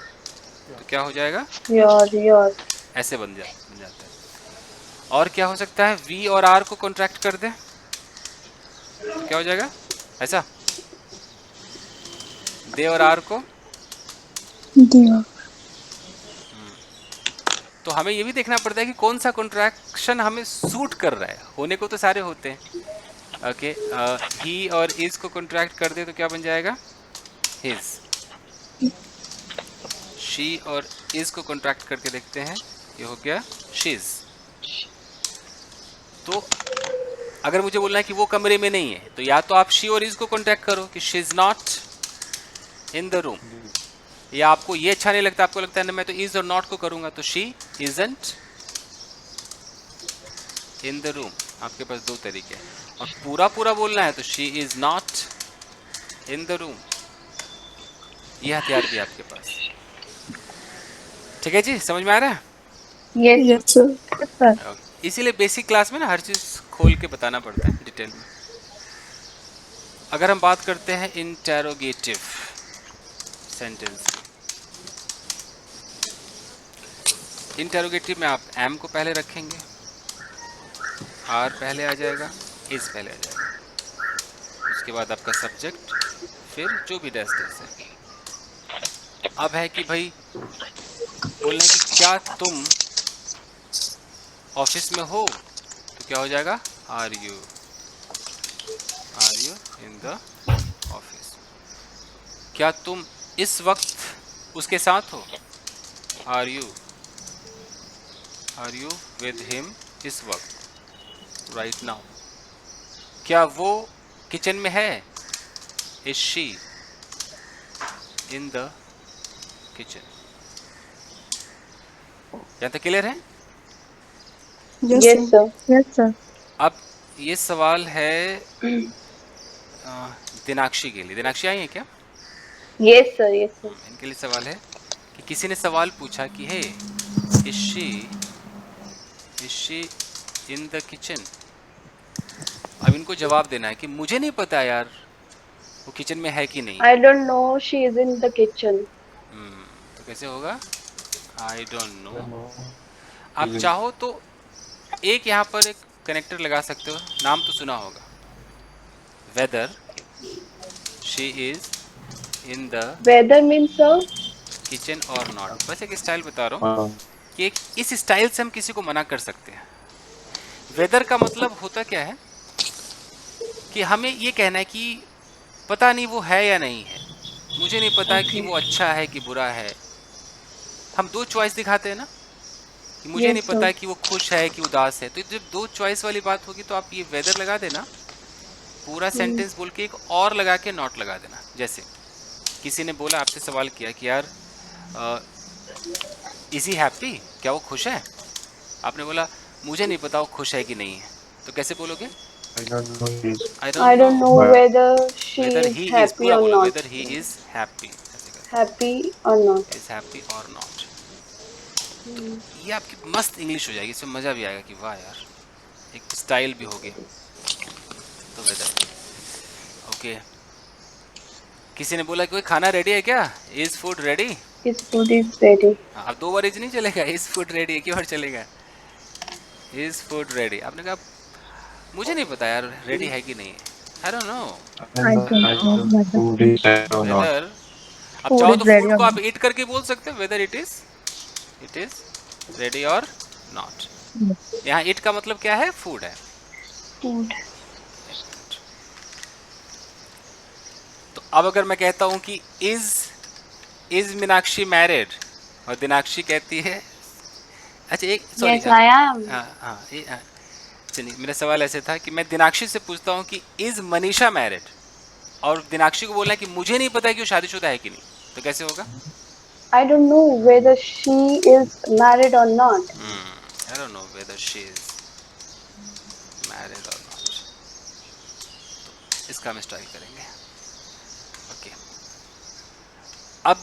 तो क्या हो जाएगा, योर। ऐसे बन जाता है। और क्या हो सकता है, वी और आर को कॉन्ट्रैक्ट कर दें तो क्या हो जाएगा, ऐसा। दे और आर को, तो हमें ये भी देखना पड़ता है कि कौन सा कॉन्ट्रैक्शन हमें सूट कर रहा है। होने को तो सारे होते हैं, ओके। ही और इज को कॉन्ट्रैक्ट कर दे तो क्या बन जाएगा, हिज। शी और इज को कॉन्ट्रैक्ट करके देखते हैं, ये हो गया शीज। तो अगर मुझे बोलना है कि वो कमरे में नहीं है, तो या तो आप शी और इज को कॉन्ट्रैक्ट करो कि she is not in the room, या आपको ये अच्छा नहीं लगता, आपको लगता है ना मैं तो इज और नॉट को करूंगा, तो she isn't in the room. आपके पास दो तरीके हैं। और पूरा पूरा बोलना है तो she is not in the room. ये हथियार भी आपके पास, ठीक है जी, समझ में आ रहा है? Yes sir. इसीलिए बेसिक क्लास में ना हर चीज खोल के बताना पड़ता है डिटेल में। अगर हम बात करते हैं इंटेरोगेटिव सेंटेंस, इंटेरोगेटिव में आप एम को पहले रखेंगे, आर पहले आ जाएगा, इज पहले आ जाएगा, उसके बाद आपका सब्जेक्ट, फिर जो भी डैश है। अब है कि भाई बोलने की क्या तुम ऑफिस में हो, तो क्या हो जाएगा, are you in the office. क्या तुम इस वक्त उसके साथ हो, आर यू विद हिम इस वक्त, राइट नाउ। क्या वो किचन में है, is she in the kitchen. यहाँ तक क्लियर है? Yes sir. अब ये सवाल है दिनाक्षी के लिए। दिनाक्षी आई है क्या? Yes, sir. Yes, sir. इनके लिए सवाल है कि किसी ने सवाल पूछा कि he is she in the kitchen. अब इनको जवाब देना है कि मुझे नहीं पता यार वो किचन में है कि नहीं। I don't know. She is in the kitchen. तो कैसे होगा? आई डोंट नो। आप चाहो तो एक यहाँ पर एक कनेक्टर लगा सकते हो, नाम तो सुना होगा, whether she is in the Weather means, sir. Kitchen और नॉट। बस एक स्टाइल बता रहा हूँ हाँ कि इस स्टाइल से हम किसी को मना कर सकते हैं। वेदर का मतलब होता क्या है कि हमें ये कहना है कि पता नहीं वो है या नहीं है, मुझे नहीं पता कि वो अच्छा है कि बुरा है। हम दो चॉइस दिखाते हैं ना कि मुझे Yes, नहीं पता कि वो खुश है कि उदास है। तो जब दो चॉइस वाली बात होगी तो आप ये वेदर लगा देना, पूरा सेंटेंस बोल के एक और लगा के नॉट लगा देना। जैसे किसी ने बोला, आपसे सवाल किया कि यार इज ही हैप्पी, क्या वो खुश है? आपने बोला मुझे नहीं पता वो खुश है कि नहीं है। तो कैसे बोलोगे? I I don't know But whether she whether is he is, happy पूरा or बोलो, not. Whether he is happy, ऐसे कर, Happy or not. Is happy और नॉट। ये आपकी मस्त इंग्लिश हो जाएगी, इसमें मज़ा भी आएगा कि वाह यार एक स्टाइल भी हो गया। तो वेदर ओके। किसी ने बोला कि कोई खाना रेडी है क्या? Is food ready? His food is ready. हाँ, अब दो बार इज नहीं चलेगा, इज फूड रेडी एक ही बार चलेगा, इज फूड रेडी। आपने कहा मुझे नहीं पता यार रेडी है कि नहीं है, I don't know I don't know whether whether. अब food चाहो is तो ready फूड or को आप not. ईट करके बोल सकते हो, वेदर इट इज रेडी और नॉट। यहाँ ईट का मतलब क्या है? फूड है। Food. तो अब अगर मैं कहता हूँ कि इज मीनाक्षी मैरिड और दिनाक्षी कहती है, अच्छा एक सॉरी, Yes, I am. हाँ, चलिए मेरा सवाल ऐसे था कि मैं दिनाक्षी से पूछता हूँ कि इज मनीषा मैरिड, और दिनाक्षी को बोलना है कि मुझे नहीं पता कि वो शादीशुदा है कि नहीं। तो कैसे होगा? I don't know whether she is married or not. I don't know whether she is married और नॉट। इसका हम स्टाइल करेंगे। ओके, अब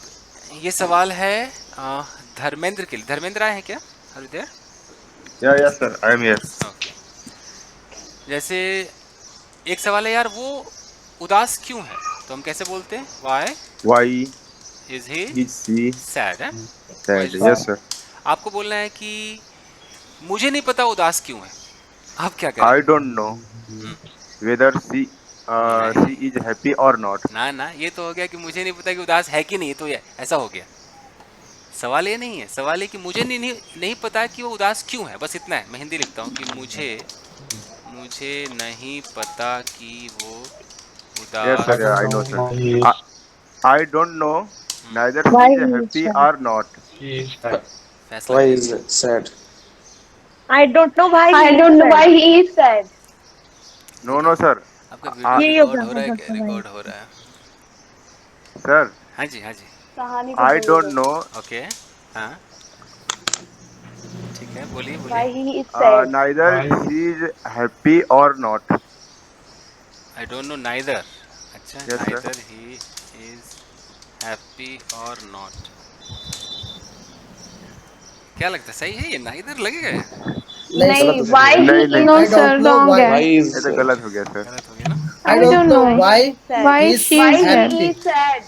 ये सवाल है धर्मेंद्र के लिए। धर्मेंद्र आए हैं क्या? Are you there? yeah, yes, sir. I am here. Okay, जैसे एक सवाल है यार वो उदास क्यों है, तो हम कैसे बोलते हैं? Why Why is he is he sad है? sad? Yes, sir. आपको बोलना है कि मुझे नहीं पता उदास क्यों है। आप क्या I करें? don't know whether she is happy or not. ना ना, ये तो हो गया कि मुझे नहीं पता कि उदास है कि नहीं, तो ये ऐसा हो गया। सवाल ये नहीं है, सवाल है कि मुझे नहीं पता कि वो उदास क्यों है, बस इतना है। मैं हिंदी लिखता हूँ कि मुझे नहीं पता कि वो Yes, उदास। sir. Yeah, I know, sir. I don't know neither Why she is he is happy sad? or not. फैसला why कीजिए। is sad I don't know why. I he don't know said. why he is sad. No, no, sir. आपका आ- video यही record होगा, हो रहा है बस क्या? भाई। रिकॉर्ड हो रहा है। Sir, हाँ जी, हाँ जी, कहानी को I बोल don't दो. know ओके, हाँ ठीक है, बोलिए Why बोलिए। he is sad? neither she is happy or not. I don't no neither. अच्छा, Yes, sir. Neither he is happy और नॉट। क्या लगता है, सही है ये? नाइदर लगेगा? नहीं, गलत why नहीं, he नहीं। is No I sir, don't know wrong why. why है। is ये तो sad गलत हो गया, सर. गलत हो गया ना? I I don't don't know know why sad? why he is she is Why sad. he happy. is sad?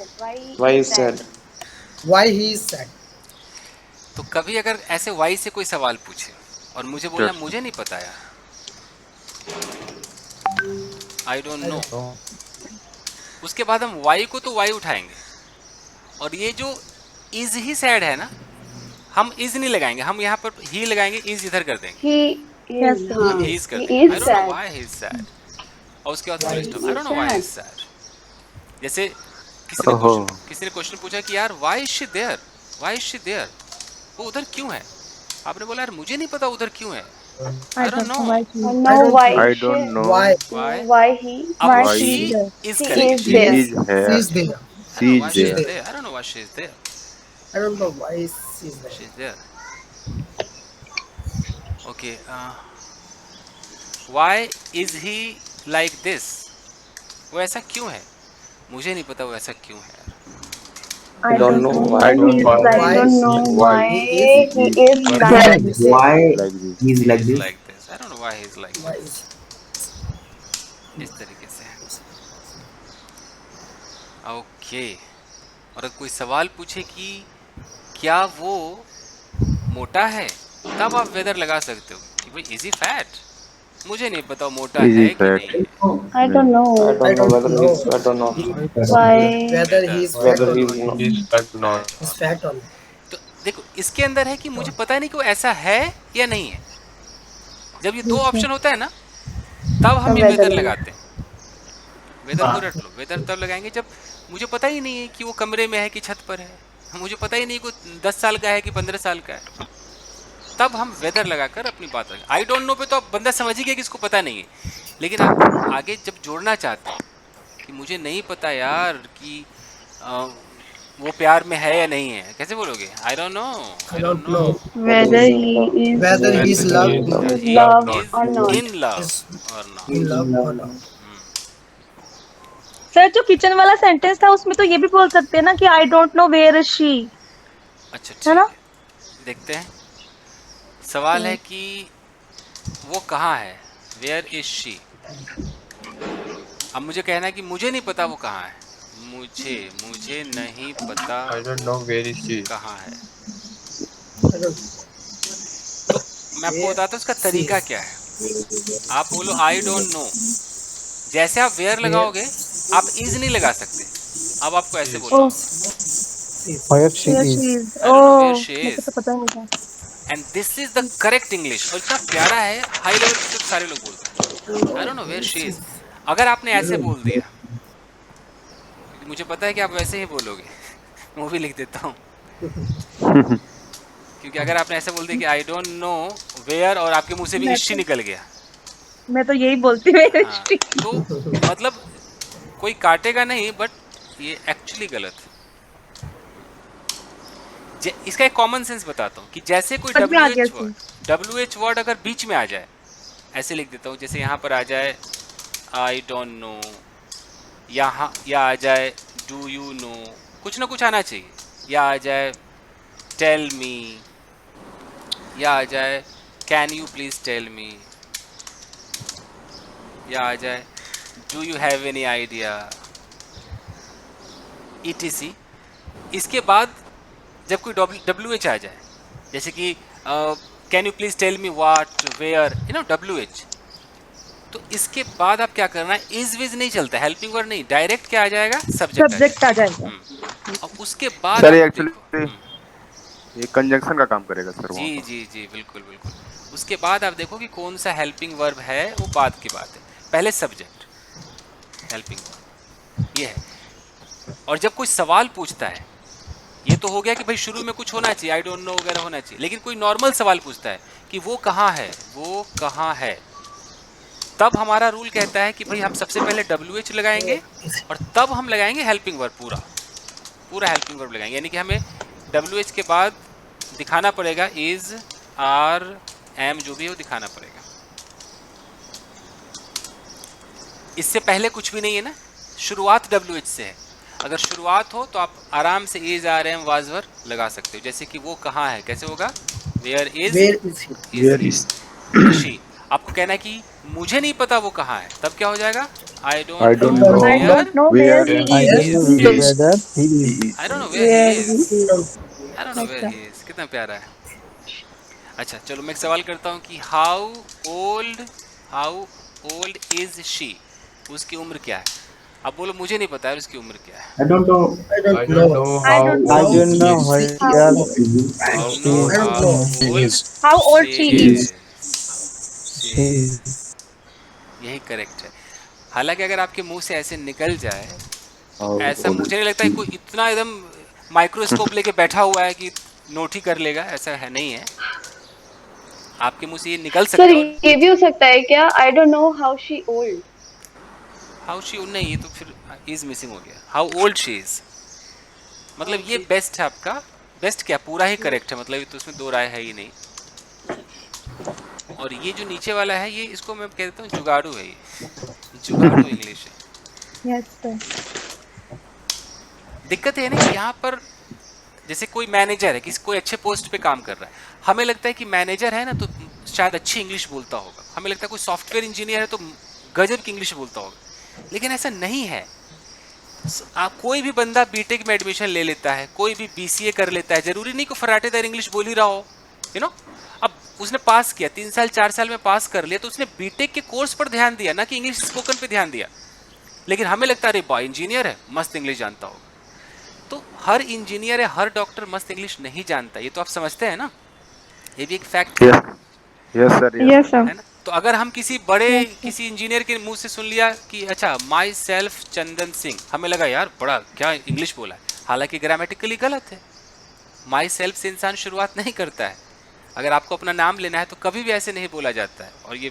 why is sad Why he is sad. तो कभी अगर ऐसे वाई से कोई सवाल पूछे और मुझे बोलना Yes. मुझे नहीं पता यार, आई डोंट नो, उसके बाद हम वाई को तो वाई उठाएंगे, और ये जो इज ही सैड है ना, हम इज नहीं लगाएंगे, हम यहाँ पर ही लगाएंगे, इज इधर कर देंगे, He Yes, is. sir. हाँ. ही इज कर He देंगे। I is don't know sad. Why he is sad, और उसके बाद Why full he stop. is I don't know why he is sad? Sad. जैसे ओहो। किसी ने क्वेश्चन पूछा कि यार why is she there, why is she there, वो उधर क्यों है? आपने बोला यार मुझे नहीं पता उधर क्यों है, I don't no why she I is know don't why I she. don't know. Why why. Why he? अब Why she she is there. Is She करेंगे, is She there. is here. she is there? She is why she is there. there, I don't know why she is there, I don't know why she is there. she is there. Okay, why is he like this, वो ऐसा क्यों है? मुझे नहीं पता वो ऐसा क्यों है। I don't know why. I don't know Why why he is he he is is like like this? Why like this? he's he like is this? like this, I don't know why he is like Why this, is इस तरीके से। Okay, और अगर कोई सवाल पूछे कि क्या वो मोटा है, तब आप वेदर लगा सकते हो कि भाई इज ही फैट, मुझे नहीं पता वो मोटा Is he है कि fat? नहीं है। I don't I know I don't know don't whether know he's fat or not. why. whether he is fat Whether or he's not. not. He's fat or not. तो देखो इसके अंदर है कि मुझे पता नहीं कि वो ऐसा है या नहीं है। जब ये दो ऑप्शन होता है ना, तब हम ये Weather वेदर लगा। लगाते हैं। वेदर को रट लो, वेदर तब लगाएंगे जब मुझे पता ही नहीं है कि वो कमरे में है कि छत पर है, मुझे पता ही नहीं कि वो 10 साल का है कि 15 साल का है, तब हम वेदर लगाकर अपनी बात रखें। आई डोंट नो पे तो आप बंदा समझ ही गया कि इसको पता नहीं है, लेकिन आप आगे जब जोड़ना चाहते हैं कि मुझे नहीं पता यार कि वो प्यार में है या नहीं है, कैसे बोलोगे? आई don't know, I don't know whether he is whether he is Whether he loved is With love or is not. In love is और not. in love or not. Sir जो किचन वाला सेंटेंस था उसमें तो ये भी बोल सकते हैं ना कि I don't know where is she, अच्छा है ठीक ना? है, देखते हैं। सवाल है कि वो कहाँ है, वेयर इज शी। अब मुझे कहना है कि मुझे नहीं पता वो कहाँ है, मुझे नहीं पता I don't know where is she. कहाँ है। I don't तो मैं आपको बताता हूँ उसका she तरीका is क्या है। आप बोलो आई डोंट नो, जैसे आप वेयर where लगाओगे आप इज नहीं लगा सकते। अब आपको ऐसे ओह बोलना, she is. Where she where she is? Is, I don't know where oh she मेरे को इज, तो पता ही नहीं था। And this is the correct English. और इतना प्यारा है, हाई लेवल पे तो सारे लोग बोलते हैं I don't know where she is. अगर आपने ऐसे बोल दिया, क्योंकि मुझे पता है कि आप वैसे ही बोलोगे, मैं वो भी लिख देता हूँ, क्योंकि अगर आपने ऐसे बोल दिया कि आई डोंट नो वेयर और आपके मुंह से भी मैं इश्शी तो निकल गया, मैं तो यही बोलती हूँ वेयर इज हाँ, शी। तो मतलब कोई काटेगा नहीं, बट ये एक्चुअली गलत है। इसका एक कॉमन सेंस बताता हूँ कि जैसे कोई समझ में आ गया सी। डब्ल्यू एच वर्ड अगर बीच में आ जाए, ऐसे लिख देता हूँ, जैसे यहाँ पर आ जाए आई डोंट नो, यहाँ या आ जाए डू यू नो, कुछ ना कुछ आना चाहिए, या आ जाए टेल मी, या आ जाए can you please tell me, या आ जाए do you have any idea, ETC। इसके बाद जब कोई डब्ल्यू एच आ जाए, जैसे कि can you please tell me what where, WH, तो इसके बाद आप क्या करना है, इज विज नहीं चलता, हेल्पिंग वर्ड नहीं, डायरेक्ट क्या आ जाएगा, सब्जेक्ट आ सब्जेक्ट आ जाएगा। जाएगा। और उसके बाद सर आप ये देखो, एक्चुअली ये कंजंक्शन का काम करेगा सर वहाँ जी पर। जी जी बिल्कुल बिल्कुल। उसके बाद आप देखो कि कौन सा हेल्पिंग वर्ब है, वो बाद की बात है, पहले सब्जेक्ट, हेल्पिंग वर्ब ये है। और जब कोई सवाल पूछता है, ये तो हो गया कि भाई शुरू में कुछ होना चाहिए, आई डोंट नो वगैरह होना चाहिए, लेकिन कोई नॉर्मल सवाल पूछता है कि वो कहाँ है, वो कहाँ है, तब हमारा रूल कहता है कि भाई हम सबसे पहले WH लगाएंगे और तब हम लगाएंगे हेल्पिंग वर्ब, पूरा हेल्पिंग वर्ब लगाएंगे, यानी कि हमें WH के बाद दिखाना पड़ेगा इज, आर, एम, जो भी है वो दिखाना पड़ेगा। इससे पहले कुछ भी नहीं है ना, शुरुआत WH से है। अगर शुरुआत हो तो आप आराम से इज, आर, एम, वाज, वर लगा सकते हो, जैसे कि वो कहाँ है, कैसे होगा, where is Where is he? She. आपको कहना है कि मुझे नहीं पता वो कहाँ है, तब क्या हो जाएगा, I I don't don't know know I where, don't know where Where he I is, don't know he is. whether he is. He I don't know is. Where he where is, he is. I don't know where अच्छा, he is. कितना प्यारा है। अच्छा चलो मैं एक सवाल करता हूँ कि हाउ ओल्ड इज शी, उसकी उम्र क्या है। अब बोलो मुझे नहीं पता है उसकी उम्र क्या है। I don't know. I I don't don't know. know I how don't I old How don't know is she where is. How I don't she know is. I don't how know. old how old she she is. She is। is. यही correct है। हालांकि अगर आपके मुंह से ऐसे निकल जाए तो How ऐसा old मुझे नहीं is लगता है he? कोई इतना एकदम माइक्रोस्कोप लेके बैठा हुआ है कि नोट ही कर लेगा, ऐसा है नहीं है। आपके मुंह से ये निकल सर सकता है। और ये भी हो सकता है क्या? I don't know how she old. How she नहीं, ये तो फिर इज मिसिंग हो गया। हाउ ओल्ड शी इज, मतलब ये Okay. बेस्ट है आपका। बेस्ट क्या, पूरा ही करेक्ट है, मतलब ये तो उसमें दो राय है ही नहीं। और ये जो नीचे वाला है, ये इसको मैं कह देता हूँ जुगाड़ू है, ये जुगाड़ू इंग्लिश है। Yes sir. दिक्कत ये है ना कि यहाँ पर जैसे कोई मैनेजर है, किसी कोई अच्छे पोस्ट पे काम कर रहा है, हमें लगता है कि मैनेजर है ना तो शायद अच्छी इंग्लिश बोलता होगा, हमें लगता है कोई सॉफ्टवेयर इंजीनियर है तो गजब की इंग्लिश बोलता होगा, लेकिन ऐसा नहीं है। कोई भी बंदा बीटेक में एडमिशन ले लेता है, कोई भी बीसीए कर लेता है, जरूरी नहीं को फराटेदार इंग्लिश बोल ही रहा हो, यू नो। अब उसने पास किया, 3 साल 4 साल में पास कर लिया, तो उसने बीटेक के कोर्स पर ध्यान दिया, ना कि इंग्लिश स्पोकन पे ध्यान दिया। लेकिन हमें लगता है अरे बॉय इंजीनियर है, मस्त इंग्लिश जानता होगा। तो हर इंजीनियर है, हर डॉक्टर मस्त इंग्लिश नहीं जानता, ये तो आप समझते हैं ना, ये भी एक फैक्ट है, यस सर, यस सर। है ना। तो अगर हम किसी बड़े किसी इंजीनियर के मुंह से सुन लिया कि अच्छा माई सेल्फ चंदन सिंह, हमें लगा यार बड़ा क्या इंग्लिश बोला है, हालांकि ग्रामेटिकली गलत है। माई सेल्फ से इंसान शुरुआत नहीं करता है। अगर आपको अपना नाम लेना है तो कभी भी ऐसे नहीं बोला जाता है, और ये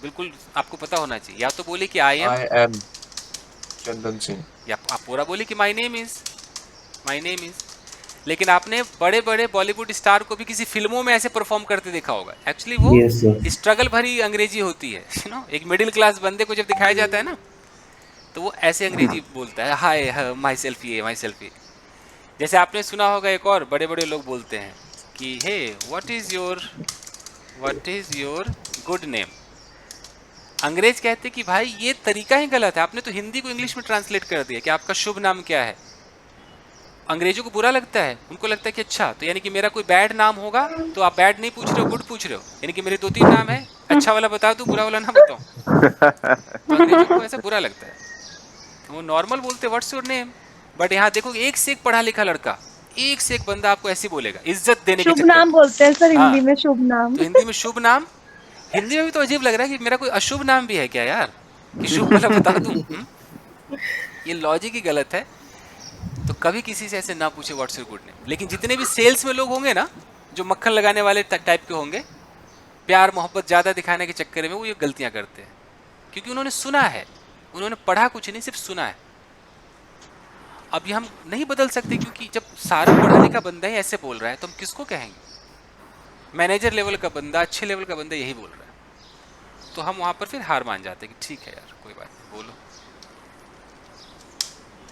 बिल्कुल आपको पता होना चाहिए। या तो बोले कि I I am, am Chandan Singh. या आप पूरा बोले कि my name is, my name is. लेकिन आपने बड़े बड़े बॉलीवुड स्टार को भी किसी फिल्मों में ऐसे परफॉर्म करते देखा होगा, एक्चुअली वो Yes, sir. स्ट्रगल भरी अंग्रेजी होती है, यू नो। एक मिडिल क्लास बंदे को जब दिखाया जाता है ना तो वो ऐसे अंग्रेजी बोलता है, हाय माई सेल्फ ये, माई सेल्फ ये। जैसे आपने सुना होगा एक और बड़े बड़े लोग बोलते हैं कि hey what is your good name. अंग्रेज कहते कि भाई ये तरीका ही गलत है, आपने तो हिंदी को इंग्लिश में ट्रांसलेट कर दिया कि आपका शुभ नाम क्या है। अंग्रेजों को बुरा लगता है, उनको लगता है कि अच्छा तो यानी कि मेरा कोई बैड नाम होगा तो आप बैड नहीं पूछ रहे हो, गुड पूछ रहे हो, यानी कि मेरे 2-3 नाम है, अच्छा वाला बता दूं, बुरा वाला ना बताऊं। तो अंग्रेजों को ऐसा बुरा लगता है, वो नॉर्मल बोलते व्हाट्स योर नेम। बट यहाँ देखो एक से एक पढ़ा लिखा लड़का, एक से एक बंदा आपको ऐसे बोलेगा इज्जत देने के शुभ चक्कर नाम में। बोलते हैं सर हाँ। हिंदी में, शुभ नाम। तो हिंदी में शुभ नाम, हिंदी में भी तो अजीब लग रहा है कि मेरा कोई अशुभ नाम भी है क्या यार, कि शुभ वाला बता दूं। ये लॉजिक ही गलत है। तो कभी किसी से ऐसे ना पूछे व्हाट्स योर गुड नेम। लेकिन जितने भी सेल्स में लोग होंगे ना जो मक्खन लगाने वाले टाइप के होंगे, प्यार मोहब्बत ज़्यादा दिखाने के चक्कर में वो ये गलतियां करते हैं, क्योंकि उन्होंने सुना है, उन्होंने पढ़ा कुछ नहीं, सिर्फ सुना है। अब ये हम नहीं बदल सकते, क्योंकि जब सारा पढ़ा लिखा बंदा ही ऐसे बोल रहा है तो हम किसको कहेंगे। मैनेजर लेवल का बंदा, अच्छे लेवल का बंदा यही बोल रहा है, तो हम वहाँ पर फिर हार मान जाते हैं कि ठीक है यार कोई बात नहीं, बोलो।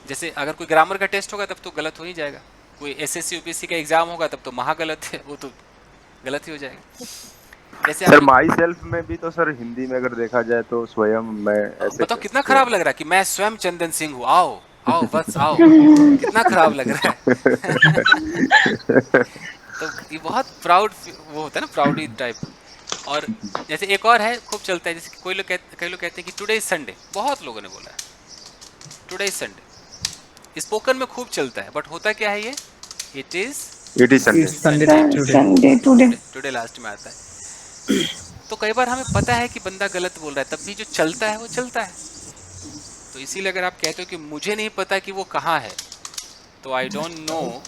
जैसे अगर कोई ग्रामर का टेस्ट होगा तब तो गलत हो ही जाएगा, कोई एसएससी यूपीएससी का एग्जाम होगा तब तो महा गलत है, वो तो गलत ही हो जाएगा। जैसे सर माई सेल्फ में भी तो सर हिंदी में अगर देखा जाए तो स्वयं मैं ऐसे, बताओ कितना खराब लग रहा है कि मैं स्वयं चंदन सिंह हूँ, आओ आओ बस आओ, कितना खराब लग रहा है। तो ये बहुत प्राउड वो होता है ना, प्राउडी टाइप। और जैसे एक और है खूब चलता है, जैसे कई लोग कहते हैं कि टुडे इज संडे, बहुत लोगों ने बोला है टुडे इज संडे, स्पोकन में खूब चलता है, बट होता क्या है ये, it is Sunday today. Today last में आता है। तो कई बार हमें पता है कि बंदा गलत बोल रहा है, तब भी जो चलता है वो चलता है। तो इसीलिए अगर आप कहते हो कि मुझे नहीं पता कि वो कहाँ है, तो आई डोंट नो,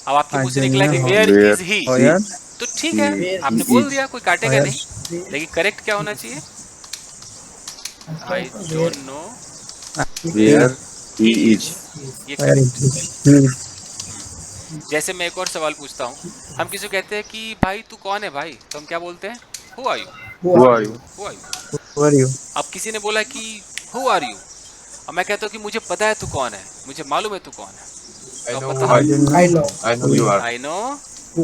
अब आपके मुंह से निकला कि where is he, Oh yeah. तो ठीक है आपने बोल दिया, कोई काटेगा नहीं। लेकिन करेक्ट क्या होना चाहिए, I don't know where he is. ये Where correct। it is. जैसे मैं एक और सवाल पूछता हूँ, हम किसी को कहते हैं कि भाई तू कौन है भाई, तो हम क्या बोलते हैं, who are you, Who are you? Who are you. Who are you? अब किसी ने बोला कि हु आर यू, अब मैं कहता हूँ कि मुझे पता है तू कौन है, मुझे मालूम है तू कौन है, I तो know बताओ। who you I know. I know you are. I know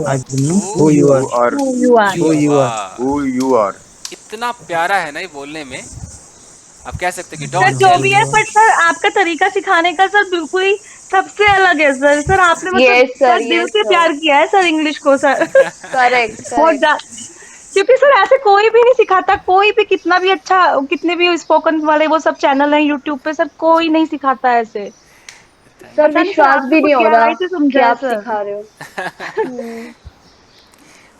I don't know who you Who are. are You are. Who you are. who you are? इतना प्यारा है ना ये बोलने में, आप कह सकते हैं कि सर डोंट जो भी है, पर सर आपका तरीका सिखाने का सर बिल्कुल ही सबसे अलग है सर। सर आपने मतलब Yes, sir, सर दिल yes, से sir. प्यार किया है सर इंग्लिश को सर। Correct, बहुत correct. क्योंकि सर ऐसे कोई भी नहीं सिखाता, कोई भी कितना भी अच्छा, कितने भी स्पोकन वाले वो सब चैनल हैं यूट्यूब पे, सर कोई नहीं सिखाता ऐसे। सर पता नहीं सर विश्वास आपने भी नहीं कुछ हो रहा गहराई से कि समझा है आप सर। सिखा रहे हो।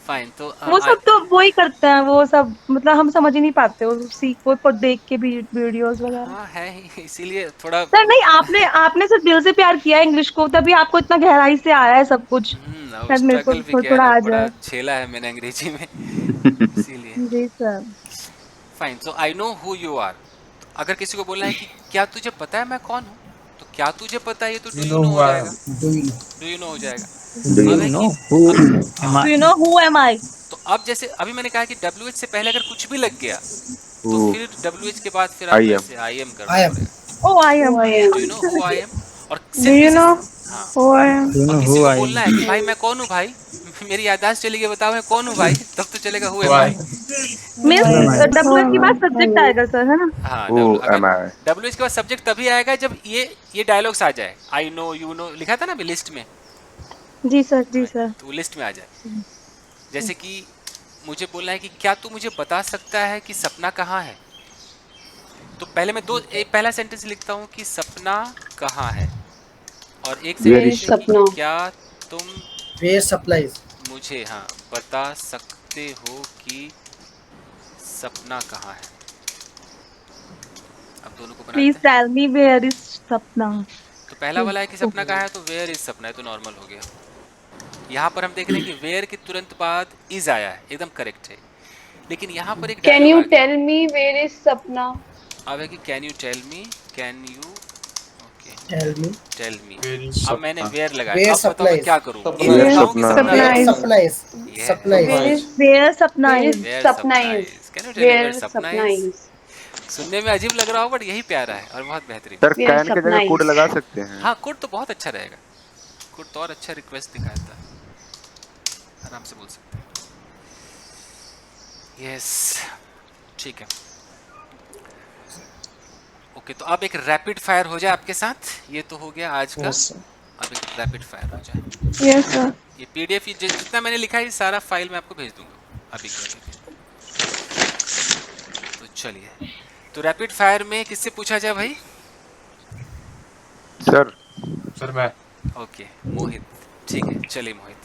फाइन। तो वो सब तो वो ही करते हैं, वो सब मतलब हम समझ ही नहीं पाते, वो सीखो पर देख के भी वीडियोस वगैरह। हाँ है ही, इसीलिए थोड़ा सर नहीं, आपने सर दिल से प्यार किया है इंग्लिश को, तभी आपको इतना गहराई से आया है सब कुछ। शायद मेरे को स्ट्रगल भी किया है थोड़ा ना, आ बड़ा जाए। झेला है मैंने अंग्रेजी में, इसीलिए। जी sir. Fine. So I know who you are. अगर किसी को बोलना है कि क्या तुझे पता है मैं कौन हूँ, तो क्या तुझे पता है ये तो do You you know know who हो I जाएगा, am. डू यू नो हो जाएगा। Do you अब है know कि- who am Do I? you know who am I? तो अब जैसे अभी मैंने कहा कि WH से पहले अगर कुछ भी लग गया तो Who? फिर WH के बाद फिर I am. I am I am. करना Oh, I am. Oh, I am. Do you know who I am. और Do you know? हाँ और You और know किसी who को I बोलना am? है कि भाई मैं कौन हूँ भाई, मेरी याददाश्त चली गई, बताओ मैं कौन हूँ भाई, तब तो चलेगा who am Why? I. Means Who am I? W के बाद सब्जेक्ट आएगा सर, है ना? हाँ Who डब्ल्यू, अगर am I? डब्ल्यू के बाद सब्जेक्ट तभी आएगा जब ये डायलॉग्स आ जाए, आई नो यू नो लिखा था ना अभी लिस्ट में। जी सर, जी हाँ, सर। तो वो लिस्ट में आ जाए। जैसे कि मुझे बोलना है कि क्या तू मुझे बता सकता है कि सपना कहाँ है, तो पहले मैं एक पहला सेंटेंस लिखता हूँ कि सपना कहाँ है, और एक Where Where sentence is is है कि Sapna? क्या तुम Where supplies? मुझे हाँ बता सकते हो कि सपना कहाँ है। अब दोनों को प्लीज बनाते हैं। टेल मी वेयर इज सपना। तो पहला वाला है कि सपना कहाँ है, तो वेयर इज सपना है, तो नॉर्मल हो गया। यहाँ पर हम देख रहे हैं कि वेयर के तुरंत बाद इज आया है, एकदम करेक्ट है। लेकिन यहाँ पर एक Can डायलॉग आ you गया। tell me where is Sapna? अब है कि can you tell me, can you, okay Tell me. Tell me. Where is अब मैंने Sapna? वेयर लगाया, Where अब बताओ मैं supplies? क्या करूँ, इज Where लगाऊं कि Sapna? सपना सपना Where लगाऊं। is supplies? Yes, Supplies. Where is where Sapna where is is. Where Sapna Sapna is? Is, can you tell me where Where Sapna Sapna is. is? सुनने में अजीब लग रहा हो बट यही प्यारा है और बहुत बेहतरीन। सर Where कैन के जगह Sapna कुड is? लगा सकते हैं। हाँ कोड तो बहुत अच्छा रहेगा, कोड तो और अच्छा रिक्वेस्ट दिखाया था, आराम से बोल सकते हैं। यस ठीक है, ओके। तो अब एक रैपिड फायर हो जाए आपके साथ, ये तो हो गया आज का। Yes, sir. अब एक रैपिड फायर हो जाए। Yes sir. ये पीडीएफ जितना मैंने लिखा है ये सारा फाइल मैं आपको भेज दूंगा अभी के अभी। तो चलिए, तो रैपिड फायर में किससे पूछा जाए भाई? सर Sir, मैं ओके मोहित, ठीक है चलिए मोहित।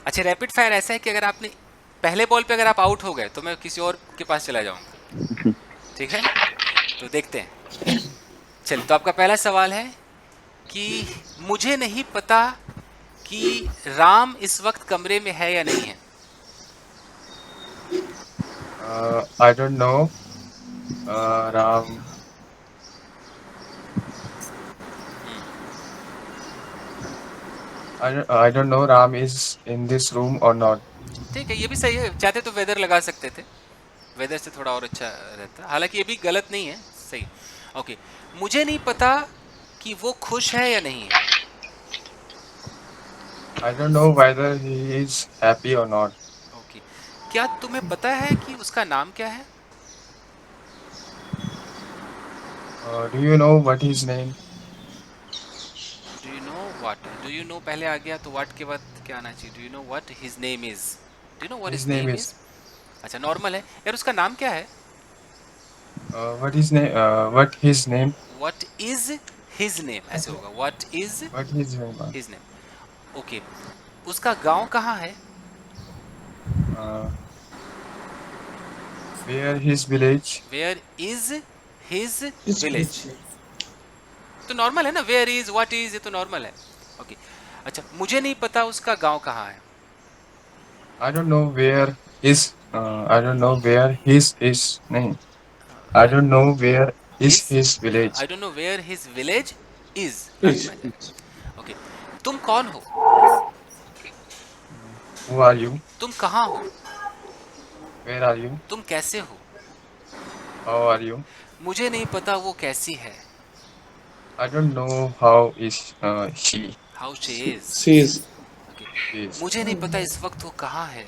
अच्छा रैपिड फायर ऐसा है कि अगर आपने पहले बॉल पे अगर आप आउट हो गए तो मैं किसी और के पास चला जाऊंगा, ठीक है? तो देखते हैं। चलिए, तो आपका पहला सवाल है कि मुझे नहीं पता कि राम इस वक्त कमरे में है या नहीं है। I don't know. Ram. I don't know Ram is in this room or not. ठीक है, ये भी सही है, चाहते तो वेदर लगा सकते थे, वेदर से थोड़ा और अच्छा रहता, हालांकि ये भी गलत नहीं है, सही। ओके, मुझे नहीं पता कि वो खुश है या नहीं है। I don't know whether he is happy or not. Okay, क्या तुम्हें पता है कि उसका नाम क्या है? Do you know what his name? Do you know what, do you no पहले आ गया तो व्हाट के बाद क्या आना चाहिए? Do you know what his name is, do you know what His his name name is. Is. अच्छा normal है यार, उसका नाम क्या है? What is name? What his name? What is his name ऐसे होगा, what is What his name? His name. Okay, उसका गांव कहाँ है? Uh, where his village? Where is his village. तो नॉर्मल है ना, वेयर इज, व्हाट इज, ये तो नॉर्मल है। ओके, अच्छा मुझे नहीं पता उसका गांव कहाँ है। I don't know where his. I don't know where his is. Nahin. I don't know where is his village. I don't know where his village is, last में आ जाएगा। ओके, तुम कौन हो? Who are you? तुम कहाँ हो? Where are you? तुम कैसे हो? How are you? मुझे नहीं पता वो कैसी है। I don't know how is she. How she is. She is. Okay, Is. मुझे नहीं पता इस वक्त वो कहाँ है।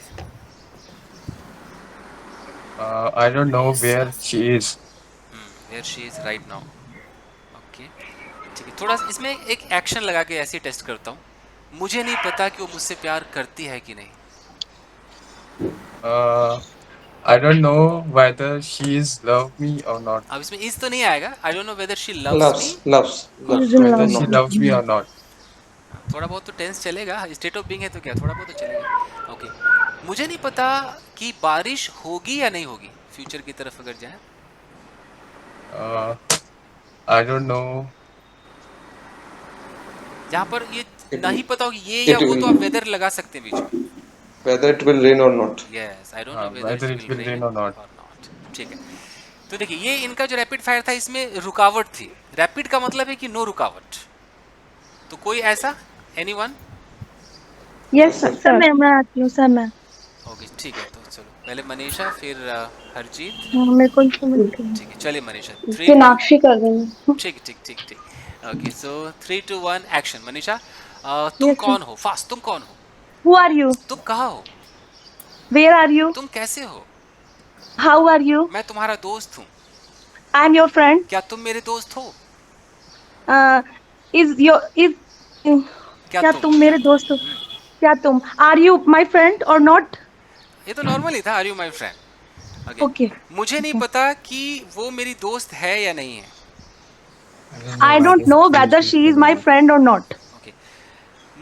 I don't know where she is. Where she is right now. Okay ठीक है, थोड़ा सा इसमें एक एक्शन लगा के ऐसे टेस्ट करता हूँ। मुझे नहीं पता कि वो मुझसे प्यार करती है कि नहीं। I don't know whether she is love me or not. अब इसमें इज तो नहीं आएगा, आई don't know whether she loves me. Loves. Whether she loves me or not. थोड़ा बहुत तो टेंस चलेगा, स्टेट ऑफ बीइंग है तो क्या थोड़ा बहुत तो चलेगा। ओके, मुझे नहीं पता कि बारिश होगी या नहीं होगी, फ्यूचर की तरफ अगर जाए। I don't know. जहाँ पर ये It नहीं will- पता हो कि ये it या वो, will- तो आप वेदर लगा सकते हैं बीच में। Whether it will rain or not. Yes, I don't no हाँ, वेदर इट विल रेन और नॉट। ठीक है, तो देखिए ये इनका जो रैपिड फायर था इसमें रुकावट थी। रैपिड का मतलब है कि नो रुकावट। तो कोई ऐसा एनीवन? यस सर, मैं आती हूँ सर। मैं ओके ठीक है, तो चलो पहले मनीषा फिर हरजीत। मेरे को ठीक है चलिए मनीषा 3 Kinakshi कर देंगे. ठीक ठीक ठीक ठीक। Okay so 3 2 1 action. मनीषा तुम Yes, sir. कौन हो? फास्ट, तुम कौन हो? Who are you? तुम कहाँ हो? Where are you? तुम कैसे हो? How are you? मैं तुम्हारा दोस्त हूँ। I'm your friend. क्या तुम मेरे दोस्त हो? Uh, is क्या क्या तुम? तुम मेरे दोस्त हो? क्या तुम? Are you my friend or not? ये तो नॉर्मल ही था, are you my friend. Okay, Okay. मुझे नहीं Okay. पता कि वो मेरी दोस्त है या नहीं है। I don't know whether she is my friend or not. Okay,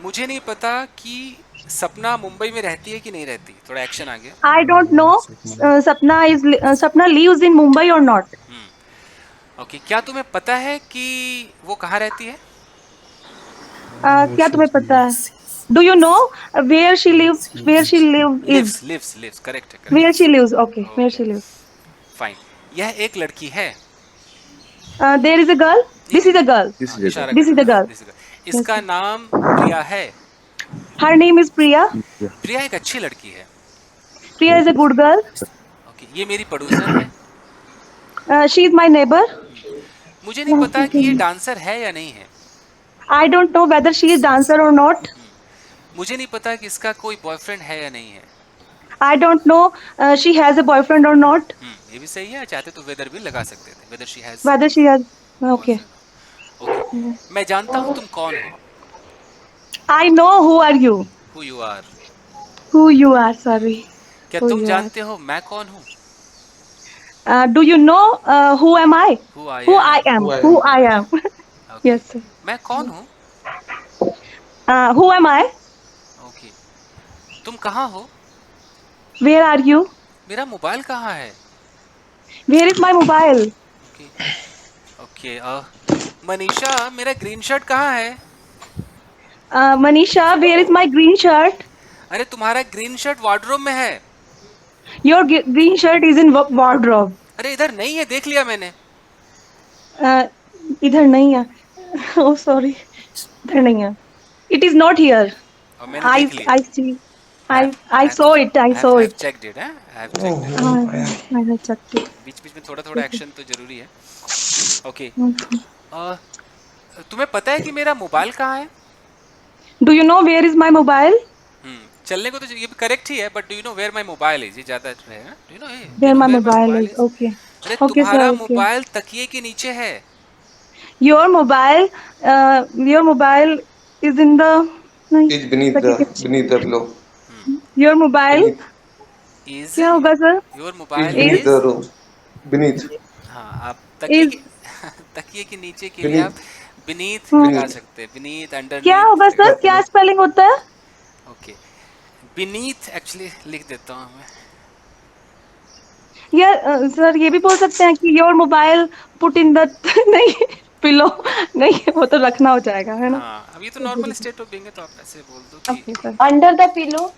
मुझे नहीं पता कि सपना मुंबई में रहती है कि नहीं रहती। थोड़ा एक्शन आ गया। I don't know Sapna lives in Mumbai or not. Okay, क्या तुम्हें पता है कि वो कहाँ रहती है? क्या तुम्हें पता है? Do you know where she lives? Where she lives? Lives, correct है, Where correct. she lives? Okay, where okay she lives. Fine. यह एक लड़की है। There is a girl. This is a girl. This हाँ, is a इशारा This is करना the था, girl. this is a- Yes, इसका sir. नाम प्रिया है। Her name is Priya. प्रिया एक अच्छी लड़की है। Priya is a good girl. Okay, ये मेरी पड़ोसन है। She is my neighbor. मुझे नहीं पता कि ये डांसर है या नहीं है। I don't know whether she is dancer or not. मुझे नहीं पता कि इसका कोई बॉयफ्रेंड है या नहीं है। I don't know she has a boyfriend or not. ये भी सही है, चाहते तो वेदर भी लगा सकते थे, whether she has Whether she has. Okay. Okay, मैं जानता हूँ तुम कौन हो। I know who are you. Who you are. Who you are. Sorry. क्या Who तुम you जानते हो मैं कौन हूँ? Do you know who am I? Who I Who am. I am. Who I Who am. I am. Yes, sir. मैं कौन हूँ? Who am I? ओके, तुम कहाँ हो? Where are you? मेरा मोबाइल कहाँ है? Where is my mobile? Okay okay, Manisha मेरा ग्रीन शर्ट कहाँ है? Manisha, where is my green shirt? अरे तुम्हारा ग्रीन शर्ट वार्डरोब में है। Your green shirt is in wardrobe. अरे इधर नहीं है, देख लिया मैंने। इधर नहीं है. Oh, sorry. इधर नहीं है. It is not here. और मैंने देख लिया। I see. I saw it. I saw it. checked it, I have checked it। I have checked it. बीच बीच में थोड़ा थोड़ा एक्शन तो जरूरी है। ओके, तुम्हें पता है कि मेरा मोबाइल कहाँ है? Do you know where is my mobile? चलने को तो ये भी करेक्ट ही है, but do you know where my mobile is, ये ज्यादा है ना। Do you know Where my mobile is? Okay. अरे Okay, sir. तुम्हारा Okay. मोबाइल तकिए के नीचे है। Your mobile is in the. नहीं. Is beneath the pillow. Your mobile. Beneath, is क्या होगा sir? Your is mobile beneath is. the room. Beneath. हाँ, आप तकिए Is. के तकिए के नीचे के लिए आप बीनीथ लगा सकते हैं। Beneath, underneath. क्या होगा सर? क्या स्पेलिंग होता है? ओके, बीनीथ एक्चुअली लिख देता हूँ मैं। यार सर ये भी बोल सकते हैं कि your mobile put in the नहीं पिलो नहीं वो तो रखना हो जाएगा है ना. हाँ, अब ये तो नॉर्मल स्टेट ऑफ बीइंग है, तो आप ऐसे बोल दो कि okay sir. Under the pillow.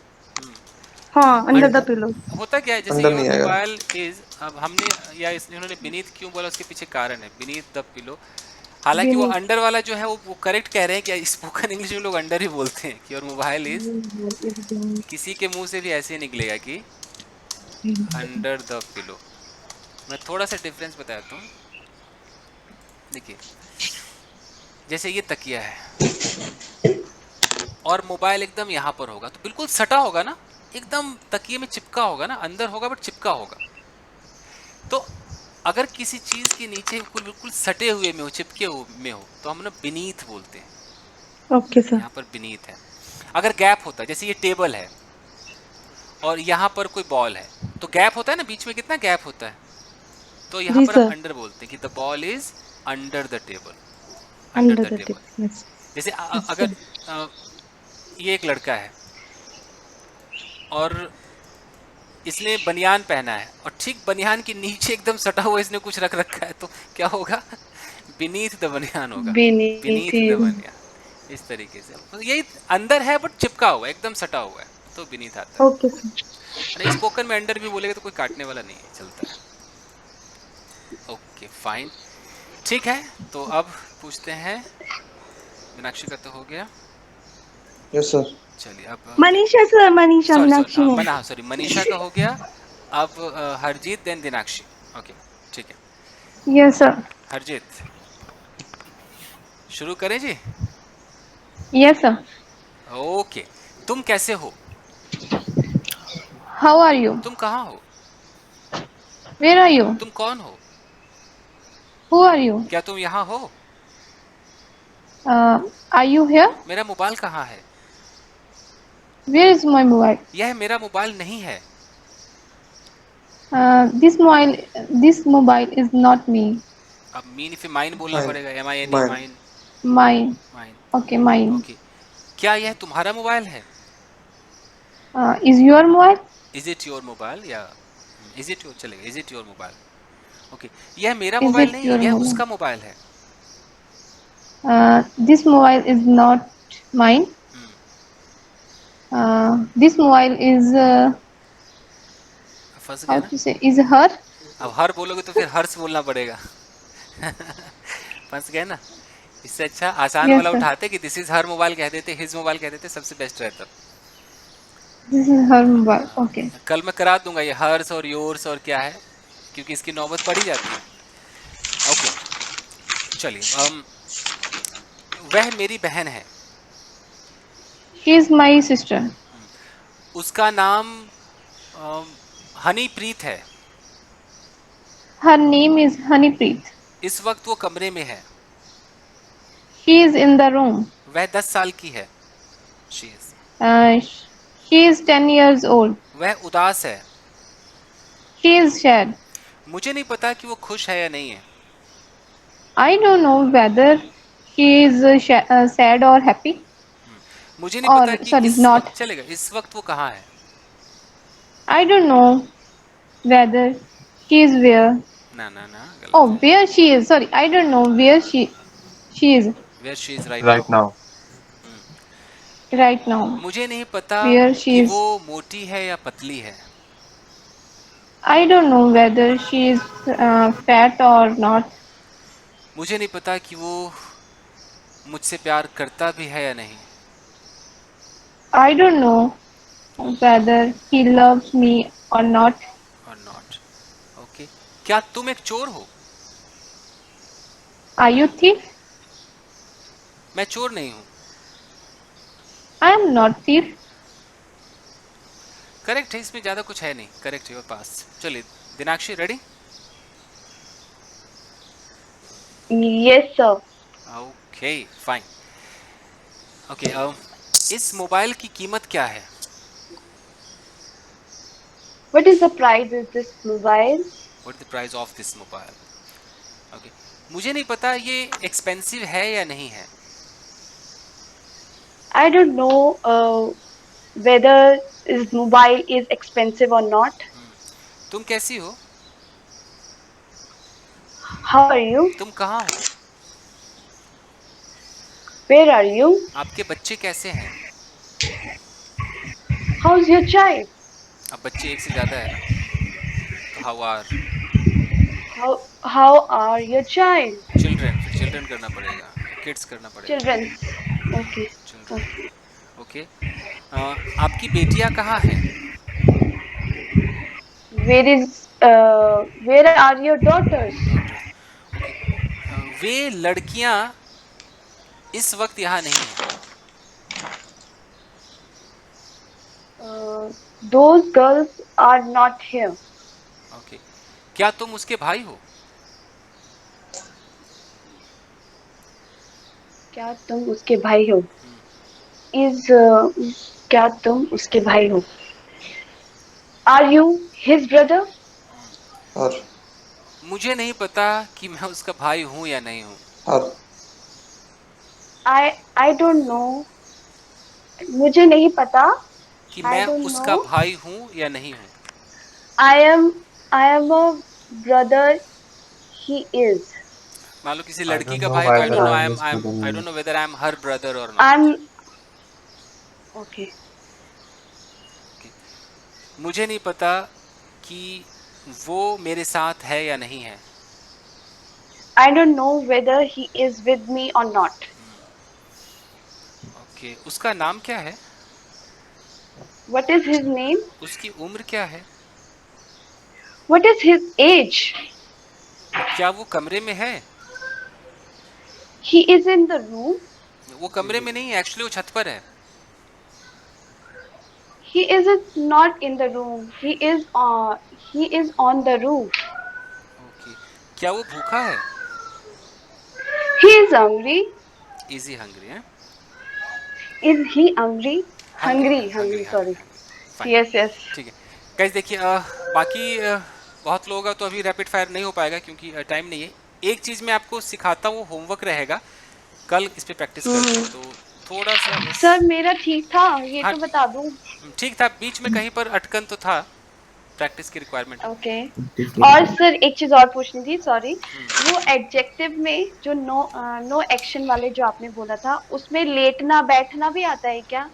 हाँ अंडर द पिलो. होता क्या है, जैसे अंदर योर नहीं आएगा। मोबाइल इज, अब हमने या इन्होंने बीनीथ क्यों बोला, उसके पीछे कारण है, बीनीथ द पिलो। हालांकि वो अंडर वाला जो है वो करेक्ट कह रहे हैं कि स्पोकन इंग्लिश में लोग अंडर ही बोलते हैं कि योर मोबाइल इज, किसी के मुंह से भी ऐसे ही निकलेगा कि अंडर द पिलो। मैं थोड़ा सा डिफरेंस बताता हूँ। देखिए, जैसे ये तकिया है और मोबाइल एकदम यहाँ पर होगा तो बिल्कुल सटा होगा ना, एकदम तकिए में चिपका होगा ना, अंदर होगा बट चिपका होगा। तो अगर किसी चीज के नीचे बिल्कुल सटे हुए में हो, चिपके हुए में हो, तो हम ना बीनीथ बोलते हैं। Okay sir. यहाँ पर बीनीथ है। अगर गैप होता है, जैसे ये टेबल है और यहाँ पर कोई बॉल है, तो गैप होता है ना, बीच में कितना गैप होता है, तो यहाँ जी पर हम सर. अंडर बोलते हैं कि the ball is under the table. Under the table. जैसे अगर ये एक लड़का है और इसने बनियान पहना है और ठीक बनियान के नीचे एकदम सटा हुआ इसने कुछ रख रखा है, तो क्या होगा? बीनीथ द बनियान होगा। Beneath बीनीथ is- द बनियान। इस तरीके से तो यही अंदर है बट चिपका हुआ है, एकदम सटा हुआ है, तो बीनीथ आता है। Okay sir. अरे स्पोकन में अंडर भी बोलेगा तो कोई काटने वाला नहीं है, चलता है। ओके फाइन, ठीक है। तो अब पूछते हैं, मीनाक्षी का तो हो गया। Yes, sir. चलिए अब मनीषा सर. मनीषा मीनाक्षी है. सॉरी, मनीषा का हो गया। अब हरजीत देन दिनाक्षी। ओके ठीक है, यस सर. हरजीत शुरू करें जी? Yes, sir. ओके, तुम कैसे हो? How are you? तुम कहाँ हो? Where are you? तुम कौन हो? Who are you? क्या तुम यहाँ हो? Are you here? मेरा मोबाइल कहाँ है? Where is my mobile? यह मेरा मोबाइल नहीं है। This mobile is not me. अब मीन इफ माइन बोलना Mine. पड़ेगा, M I N E, Mine. Mine. Mine. Mine, Okay, mine. Okay. क्या यह तुम्हारा मोबाइल है? Is your mobile? Is it your mobile, या इज इट योर, चलेगा, is it your mobile. Okay, यह मेरा Is मोबाइल it नहीं your है, यह mobile? उसका मोबाइल है। This mobile is not mine. This mobile is फंस गए how ना? to say, is her. अब हर बोलोगे तो फिर हर्ष बोलना पड़ेगा। फंस गए ना? इससे अच्छा आसान Yes, वाला sir. उठाते कि दिस इज हर मोबाइल कह देते, हिज मोबाइल कह देते, सबसे बेस्ट रहता। This is her mobile. Okay. कल मैं करा दूंगा ये हर्ष और योर्स और क्या है, क्योंकि इसकी नौबत पड़ी जाती है। ओके, चलिए, वह मेरी बहन है। She is my sister. उसका नाम हनीप्रीत है। Her name is Honeypreet. इस वक्त वो कमरे में है। She is in the room. वह 10 साल की है। She is. She is 10 years old. वह उदास है। She is sad. मुझे नहीं पता कि वो खुश है या नहीं है। I don't know whether she is sad or happy. मुझे नहीं Or, पता कि sorry, इस not. वक्त, चलेगा, इस वक्त वो कहाँ है। I don't know whether she is where. ना ना ना, गलत Oh, है। where she is. Sorry, I don't know where she is Where she is right Right now. now. right now. मुझे नहीं पता Where she कि is. वो मोटी है या पतली है। I don't know whether she is fat or not. मुझे नहीं पता कि वो मुझसे प्यार करता भी है या नहीं। I don't know whether he loves me or not. और नॉट। ओके, क्या तुम एक चोर हो? Are you thief? मैं चोर नहीं हूँ। I am not thief. Correct है, इसमें ज्यादा कुछ है नहीं। Correct, your pass. चलिए Dinakshi, ready? Yes, sir. Okay, fine. Okay, इस मोबाइल की कीमत क्या है? What is the price of this mobile? What is the price of this mobile? Okay, मुझे नहीं पता ये एक्सपेंसिव है या नहीं है। I don't know whether this mobile is expensive or not. तुम कैसी हो? How are you? तुम कहाँ हो? Where are you? आपके बच्चे कैसे हैं? How's your child? अब बच्चे एक से ज्यादा है ना, तो how are How are your child? Children, फिर चिल्ड्रन करना पड़ेगा, किड्स करना पड़ेगा। Children. Okay. Children, okay. आपकी बेटियां कहाँ हैं? Where are your daughters? Okay, वे लड़कियां इस वक्त यहाँ नहीं हैं। Those girls are not here. Okay, क्या तुम उसके भाई हो? क्या तुम उसके भाई हो? क्या तुम उसके भाई हो? Are you his brother? और मुझे नहीं पता कि मैं उसका भाई हूँ या नहीं हूँ। और I don't know. मुझे नहीं पता. कि I मैं don't उसका know. भाई हूँ या नहीं हूँ। I am a brother. He is. मान लो किसी I लड़की don't का know भाई, तो I whether don't know, I I am am his brother. I don't know whether I am her brother और नॉट। I'm okay. मुझे नहीं पता कि वो मेरे साथ है या नहीं है। I don't know whether he is with me or not. Okay, उसका नाम क्या है? What is his name? उसकी उम्र क्या है? What is his age? क्या वो कमरे में है? He is in the room. वो कमरे में नहीं है, एक्चुअली वो छत पर है। He is not in the room. He is on the roof. Okay, क्या वो भूखा है? He is hungry. Easy hungry है। Is he hungry? Hungry. Sorry. Fine, Yes. ठीक है। गाइस देखिए, बाकी बहुत लोगों का तो अभी रैपिड फायर नहीं हो पाएगा क्योंकि टाइम नहीं है। एक चीज़ मैं आपको सिखाता हूँ, होमवर्क रहेगा, कल इस पे प्रैक्टिस करते हैं, तो थोड़ा सा बस। सर मेरा ठीक था, ये हाँ। तो बता दूं। ठीक था, बीच में कहीं पर अटकन तो था, प्रैक्टिस की रिक्वायरमेंट। ओके। और सर एक चीज और पूछनी थी, सॉरी। वो एडजेक्टिव में जो नो एक्शन वाले जो आपने बोला था, उसमें लेटना बैठना भी आता है क्या?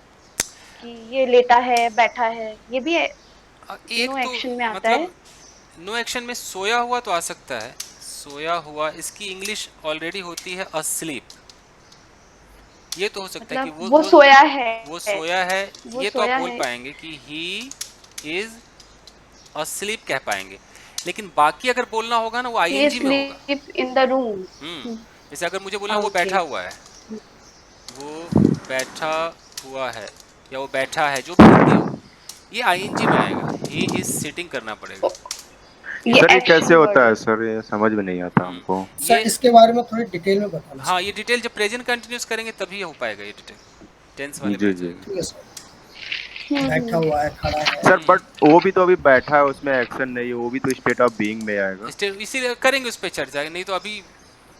कि ये लेटा है, बैठा है, ये भी है? एक नो तो एक्शन में आता मतलब है? नो एक्शन में सोया हुआ तो आ सकता है, सोया हुआ, इसकी इंग्लिश ऑलरेडी होती है अस्लीप। ये तो हो सकता है कि मतलब वो सोया है। वो सोया है, वो ये तो आप सोया बोल है। पाएंगे कि ही इज अस्लीप कह पाएंगे, लेकिन बाकी अगर बोलना होगा ना वो He आईएनजी में होगा। sleep in the room. जैसे अगर मुझे बोलना वो Okay. बैठा हुआ है, वो बैठा हुआ है, या वो बैठा है, जो भी हिंदी हो, ये आईएनजी में आएगा। ही इज सिटिंग करना पड़ेगा। ये सर ये action कैसे word होता है सर, ये समझ में नहीं आता हमको। सर इसके बारे में थोड़ी डिटेल में बताना। हाँ, ये डिटेल जब प्रेजेंट कंटिन्यूस करेंगे तभी हो पाएगा ये डिटेल, टेंस वाले जी में जी जाएगा। ठीक है सर। बैठा हुआ है, खड़ा है। सर बट वो भी तो अभी बैठा है, उसमें एक्शन नहीं है, वो भी तो स्टेट ऑफ बीइंग में आएगा। इसीलिए करेंगे उस पर चर्चा, नहीं तो अभी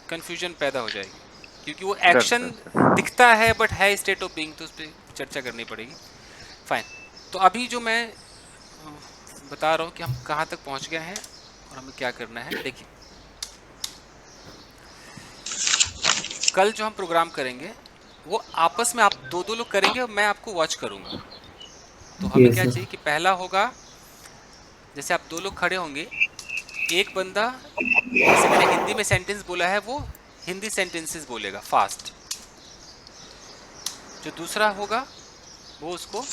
कंफ्यूजन पैदा हो जाएगी, क्योंकि वो सर, एक्शन सर। दिखता है बट है स्टेट ऑफ बीइंग, तो उस पर चर्चा करनी पड़ेगी। फाइन, तो अभी जो मैं बता रहा हूँ कि हम कहाँ तक पहुँच गए हैं और हमें क्या करना है। देखिए, कल जो हम प्रोग्राम करेंगे वो आपस में आप दो लोग करेंगे और मैं आपको वॉच करूँगा। तो हमें क्या चाहिए कि पहला होगा, जैसे आप दो लोग खड़े होंगे, एक बंदा, जैसे मैंने हिंदी में सेंटेंस बोला है, वो हिंदी सेंटेंसेस बोलेगा फास्ट, जो दूसरा होगा वो उसको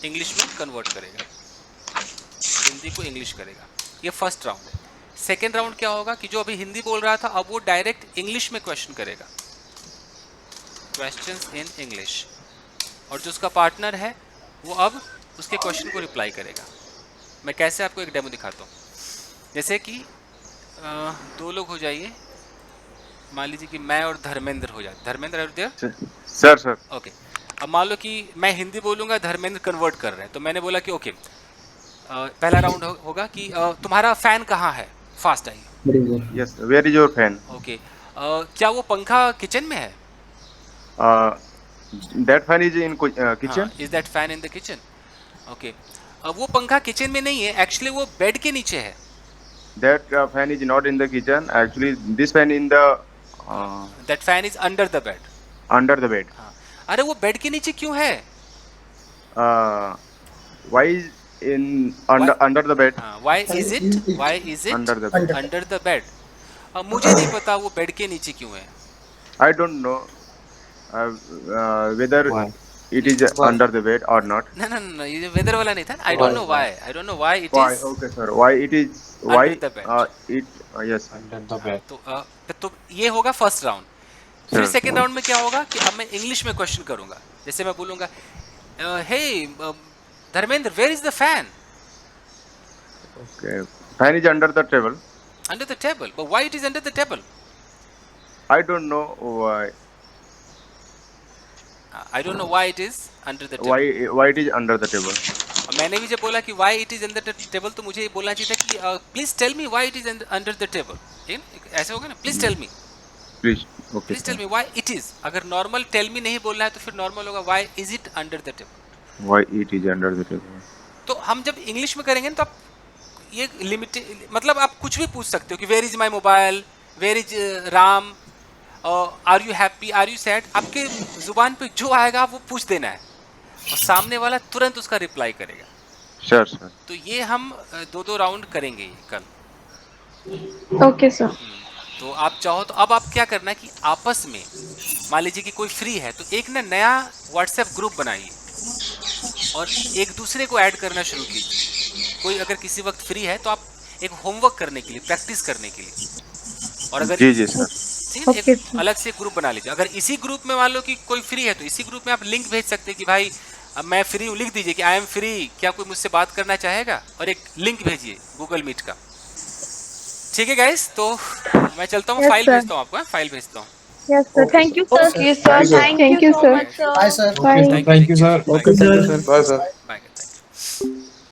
इंग्लिश में कन्वर्ट करेगा, हिंदी को इंग्लिश करेगा। ये फर्स्ट राउंड है। सेकेंड राउंड क्या होगा कि जो अभी हिंदी बोल रहा था अब वो डायरेक्ट इंग्लिश में क्वेश्चन करेगा, क्वेश्चंस इन इंग्लिश, और जो उसका पार्टनर है वो अब उसके क्वेश्चन को रिप्लाई करेगा। मैं कैसे आपको एक डेमो दिखाता हूँ। जैसे कि दो लोग हो जाइए, मान लीजिए कि मैं और धर्मेंद्र हो जाए। Dharmendra are there? Sir okay. अब मान लो कि मैं हिंदी बोलूँगा, धर्मेंद्र कन्वर्ट कर रहे हैं, तो मैंने बोला कि ओके, पहला राउंड होगा कि तुम्हारा फैन कहाँ है, फास्ट आइए। Yes, where is your fan? Okay, क्या वो पंखा किचन में है? That fan is in kitchen. Is that fan in the kitchen? Okay, वो पंखा किचन में नहीं है, एक्चुअली वो बेड के नीचे है। That fan is not in the kitchen, actually this fan in the that fan is under the bed. Under the bed. अरे वो बेड के नीचे क्यों है? Why is in under the bed? Why is it under the bed? Under the bed? मुझे नहीं पता वो बेड के नीचे क्यों है। I don't know weather it is under the bed और नॉट। No, ये वेदर वाला नहीं था। आई don't know why it Why? Is Okay, sir. Why it is? Why Under the bed. yes. Under the bed. तो ये होगा first round. फिर Sure. Second round में क्या होगा कि अब मैं इंग्लिश में क्वेश्चन करूंगा। जैसे मैं बोलूंगा, hey Dharmendra, where is the fan? Okay. Fan is under the table. Under the table. But why it is under the table? I don't know why. I don't know why it is under the table. Why it is under the table? मैंने भी जब बोला कि why it is under the table, तो मुझे ये बोलना चाहिए था कि please tell me why it is under the table. ऐसे होगा ना, please tell me, Please. Okay. Please tell me why it is. अगर नॉर्मल टेल मी नहीं बोलना है तो फिर नॉर्मल होगा why is it under the table. Why it is under the table? तो हम जब इंग्लिश में करेंगे ना, तो आप ये लिमिटेड, मतलब आप कुछ भी पूछ सकते हो कि where is my mobile, where is Ram, are you happy, are you sad. आपके जुबान पे जो आएगा वो पूछ देना है और सामने वाला तुरंत उसका रिप्लाई करेगा। Sure, sir. तो ये हम दो राउंड करेंगे ये कल। Okay sir. तो आप चाहो तो अब आप क्या करना है कि आपस में, मान लीजिए कि कोई फ्री है तो एक नया व्हाट्सएप ग्रुप बनाइए और एक दूसरे को ऐड करना शुरू कीजिए। कोई अगर किसी वक्त फ्री है तो आप एक होमवर्क करने के लिए, प्रैक्टिस करने के लिए, और अगर जी जी सर। ठीक है, ओके एक अलग से ग्रुप बना लीजिए। अगर इसी ग्रुप में मान लो कि कोई फ्री है तो इसी ग्रुप में आप लिंक भेज सकते हैं कि भाई अब मैं फ्री हूँ, लिख दीजिए कि आई एम फ्री, क्या कोई मुझसे बात करना चाहेगा, और एक लिंक भेजिए गूगल मीट का। ठीक है गाइस, तो मैं चलता हूँ, Yes, फाइल sir. भेजता हूँ आपको, फाइल भेजता हूँ। Yes sir, thank you sir. Okay sir, Thank you, sir. Thank you so sir. Much sir. Bye sir. Okay, sir. Thank you, sir. Okay, sir. Bye, sir. Bye.